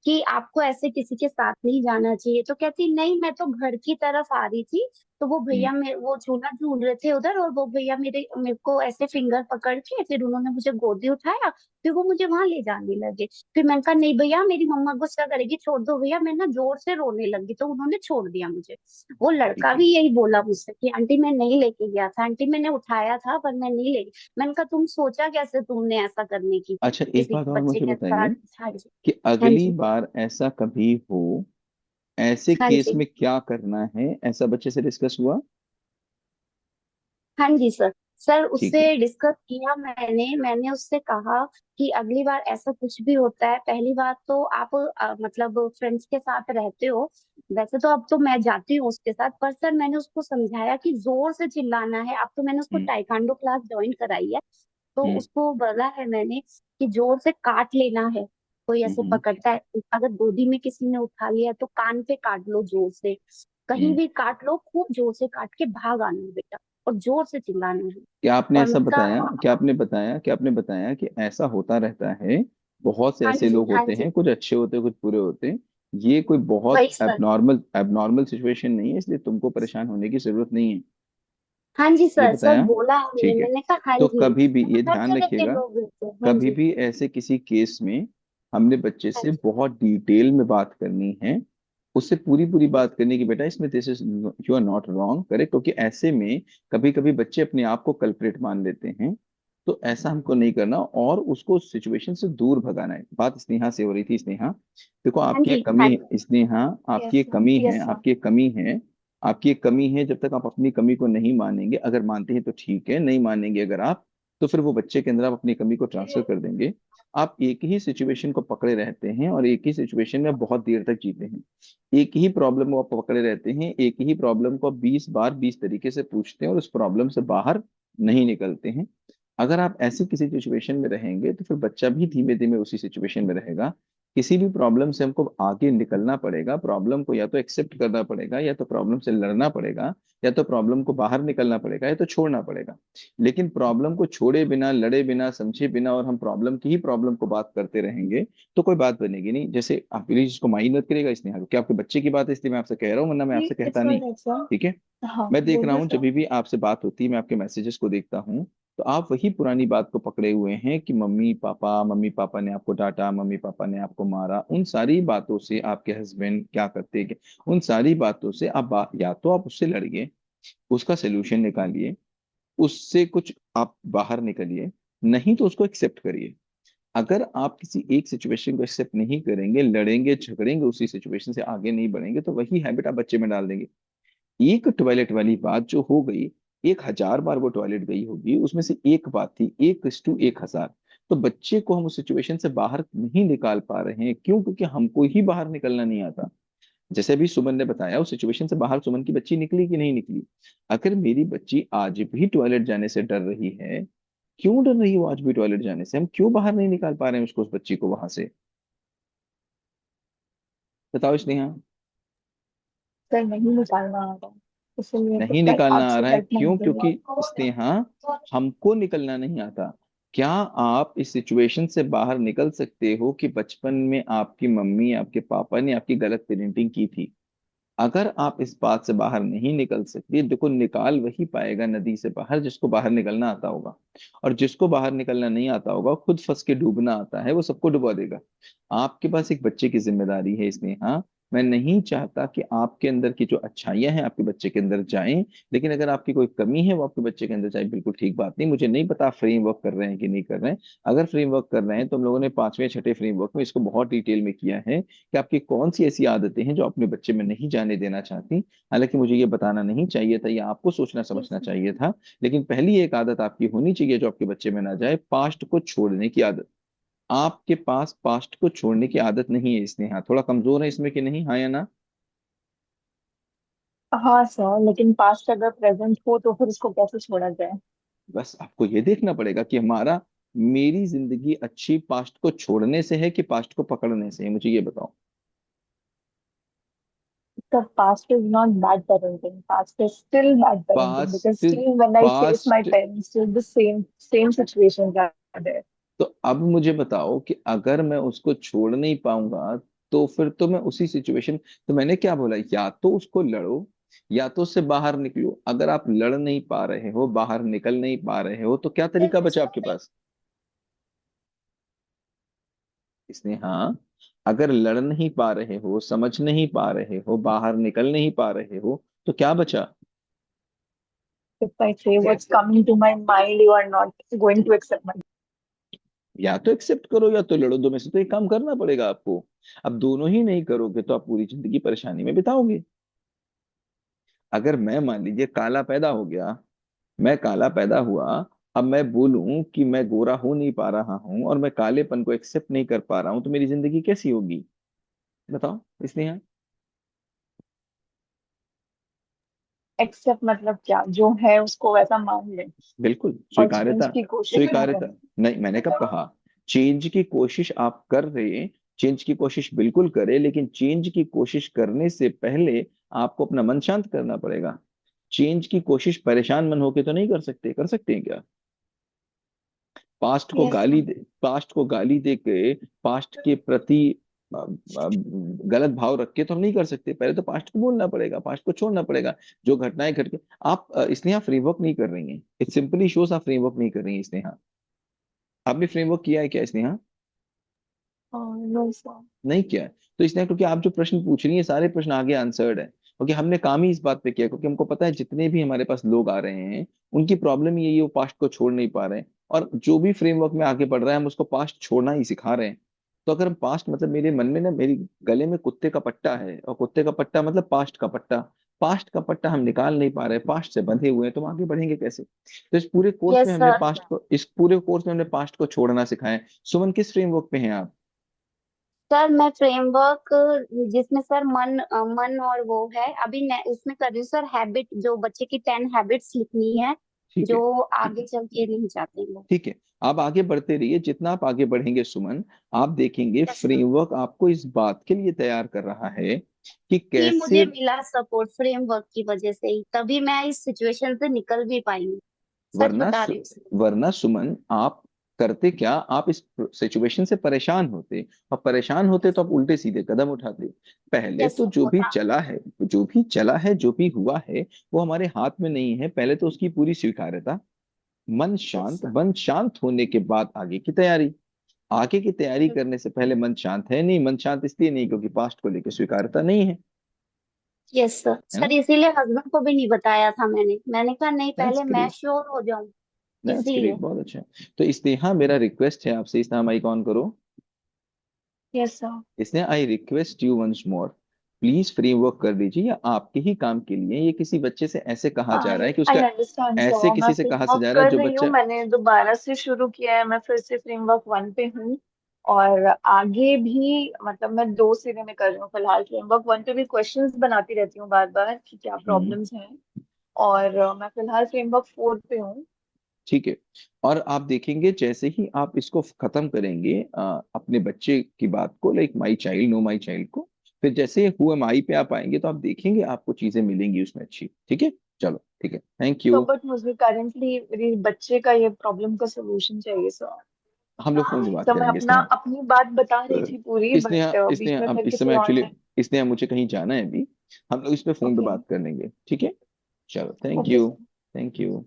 कि आपको ऐसे किसी के साथ नहीं जाना चाहिए, तो कहती नहीं मैं तो घर की तरफ आ रही थी, तो वो हम्म, भैया वो झूला झूल रहे थे उधर, और वो भैया मेरे मेरे को ऐसे फिंगर पकड़ के फिर उन्होंने मुझे गोदी उठाया, फिर वो मुझे वहां ले जाने लगे। फिर मैंने कहा नहीं भैया मेरी मम्मा गुस्सा करेगी, छोड़ दो भैया। मैं ना जोर से रोने लगी तो उन्होंने छोड़ दिया मुझे। वो ठीक लड़का है। भी यही बोला मुझसे कि आंटी मैं नहीं लेके गया था, आंटी मैंने उठाया था पर मैं नहीं ले गई। मैंने कहा तुम सोचा कैसे तुमने ऐसा करने की अच्छा, एक किसी बात और बच्चे मुझे के साथ। बताइए हाँ जी। कि हाँ अगली जी। बार ऐसा कभी हो, ऐसे हाँ केस जी। में क्या करना है, ऐसा बच्चे से डिस्कस हुआ? हाँ जी सर। सर ठीक है। उससे डिस्कस किया मैंने। मैंने उससे कहा कि अगली बार ऐसा कुछ भी होता है, पहली बात तो आप मतलब फ्रेंड्स के साथ रहते हो, वैसे तो अब तो मैं जाती हूँ उसके साथ, पर सर मैंने उसको समझाया कि जोर से चिल्लाना है। अब तो मैंने उसको हम्म। टाइकांडो क्लास ज्वाइन कराई है, तो हम्म। उसको बोला है मैंने कि जोर से काट लेना है। कोई ऐसे हम्म। पकड़ता है, अगर गोदी में किसी ने उठा लिया तो कान पे काट लो जोर से, कहीं हम्म। भी काट लो, खूब जोर से काट के भाग आना है बेटा, और जोर से चिल्लाना है। क्या आपने और ऐसा मैं बताया, कहा क्या आपने बताया कि ऐसा होता रहता है, बहुत से हाँ ऐसे जी, लोग हाँ होते जी, हैं, कुछ अच्छे होते हैं कुछ बुरे होते हैं, ये कोई बहुत वही सर। एबनॉर्मल एबनॉर्मल सिचुएशन नहीं है, इसलिए तुमको परेशान होने की जरूरत नहीं है। हाँ जी ये सर, सर बताया? बोला हमने, ठीक है। मैंने कहा हाँ तो जी। कभी भी ये हर ध्यान जगह के रखिएगा, लोग होते हैं। हाँ कभी जी, भी ऐसे किसी केस में हमने बच्चे हाँ से जी, बहुत डिटेल में बात करनी है, उससे पूरी पूरी बात करने की, बेटा इसमें this is, you are not wrong, correct, क्योंकि ऐसे में कभी कभी बच्चे अपने आप को कल्प्रिट मान लेते हैं। तो ऐसा हमको नहीं करना और उसको उस सिचुएशन से दूर भगाना है। बात स्नेहा से हो रही थी। स्नेहा, देखो हाँ आपकी जी, एक कमी हाँ जी। है स्नेहा, आपकी यस एक सर, कमी है, यस सर। आपकी एक कमी है, आपकी एक कमी है। जब तक आप अपनी कमी को नहीं मानेंगे, अगर मानते हैं तो ठीक है, नहीं मानेंगे अगर आप, तो फिर वो बच्चे के अंदर आप अपनी कमी को ट्रांसफर कर देंगे। आप एक ही सिचुएशन को पकड़े रहते हैं और एक ही सिचुएशन में आप बहुत देर तक जीते हैं। एक ही प्रॉब्लम को आप पकड़े रहते हैं, एक ही प्रॉब्लम को आप 20 बार 20 तरीके से पूछते हैं और उस प्रॉब्लम से बाहर नहीं निकलते हैं। अगर आप ऐसी किसी सिचुएशन में रहेंगे तो फिर बच्चा भी धीमे धीमे उसी सिचुएशन में रहेगा। किसी भी प्रॉब्लम से हमको आगे निकलना पड़ेगा, प्रॉब्लम को या तो एक्सेप्ट करना पड़ेगा, या तो प्रॉब्लम से लड़ना पड़ेगा, या तो प्रॉब्लम को बाहर निकलना पड़ेगा, या तो छोड़ना पड़ेगा। लेकिन प्रॉब्लम को छोड़े बिना, लड़े बिना, समझे बिना और हम प्रॉब्लम की ही प्रॉब्लम को बात करते रहेंगे तो कोई बात बनेगी नहीं। जैसे आप प्लीज इसको माइंड मत करिएगा, इसने क्या आपके बच्चे की बात है इसलिए मैं आपसे कह रहा हूँ, वरना मैं आपसे कहता इट्स नहीं। Alright sir. ठीक है। हाँ मैं देख रहा बोलिए हूँ जब सर। भी आपसे बात होती है, मैं आपके मैसेजेस को देखता हूँ, तो आप वही पुरानी बात को पकड़े हुए हैं कि मम्मी पापा ने आपको डांटा, मम्मी पापा ने आपको मारा। उन सारी बातों से आपके हस्बैंड क्या करते हैं, उन सारी बातों से आप या तो आप उससे लड़िए, उसका सोल्यूशन निकालिए, उससे कुछ आप बाहर निकलिए, नहीं तो उसको एक्सेप्ट करिए। अगर आप किसी एक सिचुएशन को एक्सेप्ट नहीं करेंगे, लड़ेंगे झगड़ेंगे, उसी सिचुएशन से आगे नहीं बढ़ेंगे, तो वही हैबिट आप बच्चे में डाल देंगे। एक टॉयलेट वाली बात जो हो गई, 1000 बार वो टॉयलेट गई होगी, उसमें से एक बात थी, 1:1000। तो बच्चे को हम उस सिचुएशन से बाहर नहीं निकाल पा रहे हैं, क्यों? क्योंकि हमको ही बाहर निकलना नहीं आता। जैसे अभी सुमन ने बताया, उस सिचुएशन से बाहर सुमन की बच्ची निकली कि नहीं निकली? अगर मेरी बच्ची आज भी टॉयलेट जाने से डर रही है, क्यों डर रही है वो आज भी टॉयलेट जाने से, हम क्यों बाहर नहीं निकाल पा रहे हैं उसको, उस बच्ची को वहां से? बताओ स्नेहा। सर नहीं निकालना आ रहा, इसलिए तो नहीं लाइक निकालना आ आपसे रहा है हेल्प क्यों? मांग रही क्योंकि हूँ। स्नेहा, हमको निकलना नहीं आता। क्या आप इस सिचुएशन से बाहर निकल सकते हो कि बचपन में आपकी मम्मी, आपके पापा ने आपकी गलत पेरेंटिंग की थी? अगर आप इस बात से बाहर नहीं निकल सकते, देखो निकाल वही पाएगा नदी से बाहर जिसको बाहर निकलना आता होगा। और जिसको बाहर निकलना नहीं आता होगा, खुद फंस के डूबना आता है, वो सबको डुबा देगा। आपके पास एक बच्चे की जिम्मेदारी है स्नेहा, मैं नहीं चाहता कि आपके अंदर की जो अच्छाइयां हैं आपके बच्चे के अंदर जाएं, लेकिन अगर आपकी कोई कमी है वो आपके बच्चे के अंदर जाए, बिल्कुल ठीक बात नहीं। मुझे नहीं पता फ्रेमवर्क कर रहे हैं कि नहीं कर रहे हैं। अगर फ्रेमवर्क कर रहे हैं तो हम लोगों ने 5वें 6ठे फ्रेमवर्क में इसको बहुत डिटेल में किया है कि आपकी कौन सी ऐसी आदतें हैं जो अपने बच्चे में नहीं जाने देना चाहती। हालांकि मुझे ये बताना नहीं चाहिए था, या आपको सोचना समझना चाहिए था, लेकिन पहली एक आदत आपकी होनी चाहिए जो आपके बच्चे में ना जाए, पास्ट को छोड़ने की आदत। आपके पास पास्ट को छोड़ने की आदत नहीं है स्नेहा, थोड़ा कमजोर है इसमें कि नहीं, हाँ या ना? हाँ सर, लेकिन पास्ट अगर प्रेजेंट हो तो फिर उसको कैसे छोड़ा जाए? बस आपको ये देखना पड़ेगा कि मेरी जिंदगी अच्छी पास्ट को छोड़ने से है कि पास्ट को पकड़ने से है, मुझे ये बताओ। The past is not bad parenting. Past is still bad parenting because past still when I face my past parents, still the same situations are there. तो अब मुझे बताओ कि अगर मैं उसको छोड़ नहीं पाऊंगा तो फिर तो मैं उसी सिचुएशन, तो मैंने क्या बोला, या तो उसको लड़ो या तो उससे बाहर निकलो। अगर आप लड़ नहीं पा रहे हो, बाहर निकल नहीं पा रहे हो, तो क्या तरीका बचा आपके पास? इसने हाँ, अगर लड़ नहीं पा रहे हो, समझ नहीं पा रहे हो, बाहर निकल नहीं पा रहे हो, तो क्या बचा? If I say what's coming to my mind, you are not going to accept my. या तो एक्सेप्ट करो या तो लड़ो, दो में से तो एक काम करना पड़ेगा आपको। अब दोनों ही नहीं करोगे तो आप पूरी जिंदगी परेशानी में बिताओगे। अगर मैं मान लीजिए काला पैदा हो गया, मैं काला पैदा हुआ, अब मैं बोलूं कि मैं गोरा हो नहीं पा रहा हूं और मैं कालेपन को एक्सेप्ट नहीं कर पा रहा हूं, तो मेरी जिंदगी कैसी होगी बताओ इसलिए। एक्सेप्ट मतलब क्या? जो है उसको वैसा मान ले बिल्कुल और चेंज स्वीकार्यता। की कोशिश ना स्वीकार्यता, करें। नहीं मैंने कब कहा? चेंज की कोशिश आप कर रहे, चेंज की कोशिश बिल्कुल करें, लेकिन चेंज की कोशिश करने से पहले आपको अपना मन शांत करना पड़ेगा। चेंज की कोशिश परेशान मन होके तो नहीं कर सकते, कर सकते हैं क्या? पास्ट को यस गाली सर। दे, पास्ट को गाली दे के पास्ट के प्रति गलत भाव रख के तो हम नहीं कर सकते। पहले तो पास्ट को बोलना पड़ेगा, पास्ट को छोड़ना पड़ेगा। जो घटनाएं घट के आप इसलिए आप फ्रेमवर्क नहीं कर रही हैं, इट सिंपली शोज आप फ्रेमवर्क नहीं कर रही हैं स्नेहा। आपने फ्रेमवर्क किया है क्या स्नेहा? No sir. नहीं किया है। तो इसलिए क्योंकि आप जो प्रश्न पूछ रही हैं सारे प्रश्न आगे आंसर्ड है, क्योंकि हमने काम ही इस बात पे किया, क्योंकि हमको पता है जितने भी हमारे पास लोग आ रहे हैं उनकी प्रॉब्लम यही है, वो पास्ट को छोड़ नहीं पा रहे हैं। और जो भी फ्रेमवर्क में आगे बढ़ रहा है हम उसको पास्ट छोड़ना ही सिखा रहे हैं। तो अगर हम पास्ट मतलब, मेरे मन में ना, मेरी गले में कुत्ते का पट्टा है, और कुत्ते का पट्टा मतलब पास्ट का पट्टा, पास्ट का पट्टा हम निकाल नहीं पा रहे, पास्ट से बंधे हुए हैं, तो हम आगे बढ़ेंगे कैसे? तो यस सर। इस पूरे कोर्स में हमने पास्ट को छोड़ना सिखाया है। सुमन किस फ्रेमवर्क पे हैं आप? सर मैं फ्रेमवर्क जिसमें सर मन और वो है, अभी मैं उसमें कर रही हूँ सर। हैबिट, जो बच्चे की 10 हैबिट्स लिखनी है ठीक है, जो ठीक है, आगे चल के नहीं जाते हैं लोग। ठीक है। आप आगे बढ़ते रहिए, जितना आप आगे बढ़ेंगे सुमन, आप देखेंगे यस सर। फ्रेमवर्क आपको इस बात के लिए तैयार कर रहा है कि कि मुझे कैसे। मिला सपोर्ट फ्रेमवर्क की वजह से ही, तभी मैं इस सिचुएशन से निकल भी पाई हूँ। सच वरना बता सु, रही हूँ सर। वरना सुमन आप करते क्या, आप इस सिचुएशन से परेशान होते, और परेशान होते तो आप उल्टे सीधे कदम उठाते। पहले यस तो सर, जो भी होता। चला है, जो भी चला है, जो भी हुआ है, वो हमारे हाथ में नहीं है। पहले तो उसकी पूरी स्वीकार्यता, यस सर। मन शांत होने के बाद आगे की तैयारी। आगे की तैयारी करने से पहले मन शांत है नहीं, मन शांत इसलिए नहीं क्योंकि पास्ट को लेकर स्वीकारता नहीं है, यस सर। है ना? सर इसीलिए हस्बैंड को भी नहीं बताया था मैंने कहा नहीं, दैट्स पहले मैं ग्रेट, श्योर हो जाऊं। दैट्स ग्रेट, इसीलिए। बहुत अच्छा है। तो स्नेहा मेरा रिक्वेस्ट है आपसे, स्नेहा माइक ऑन करो। Yes sir. Sneha I request you once more, please framework कर दीजिए, या आपके ही काम के लिए। ये किसी बच्चे से ऐसे कहा जा रहा आई है कि आई उसका, अंडरस्टैंड ऐसे सर। मैं किसी से कहा से फ्रेमवर्क जा रहा है कर जो रही हूँ, बच्चा। मैंने दोबारा से शुरू किया है, मैं फिर से फ्रेमवर्क 1 पे हूँ। और आगे भी मतलब मैं 2 सिरे में कर रही हूँ फिलहाल। फ्रेमवर्क 1 पे भी क्वेश्चंस बनाती रहती हूँ बार बार कि क्या हम्म, प्रॉब्लम्स हैं। और मैं फिलहाल फ्रेमवर्क 4 पे हूँ। ठीक है। और आप देखेंगे जैसे ही आप इसको खत्म करेंगे, अपने बच्चे की बात को, like my child know my child को, फिर जैसे हु एम आई पे आप आएंगे तो आप देखेंगे आपको चीजें मिलेंगी उसमें अच्छी। ठीक है, चलो ठीक है, थैंक तो यू। बट मुझे करेंटली मेरे बच्चे का ये प्रॉब्लम का सोल्यूशन चाहिए सर। हम लोग फोन से बात तो मैं करेंगे अपना स्नेहा। अपनी बात बता रही थी पूरी, इसने बट बीच इसने में अब फिर इस किसी समय और एक्चुअली, ने। इसने मुझे कहीं जाना है अभी, हम लोग इस पे फोन पे ओके। बात कर लेंगे, ठीक है? चलो, thank okay you, sir. Thank you.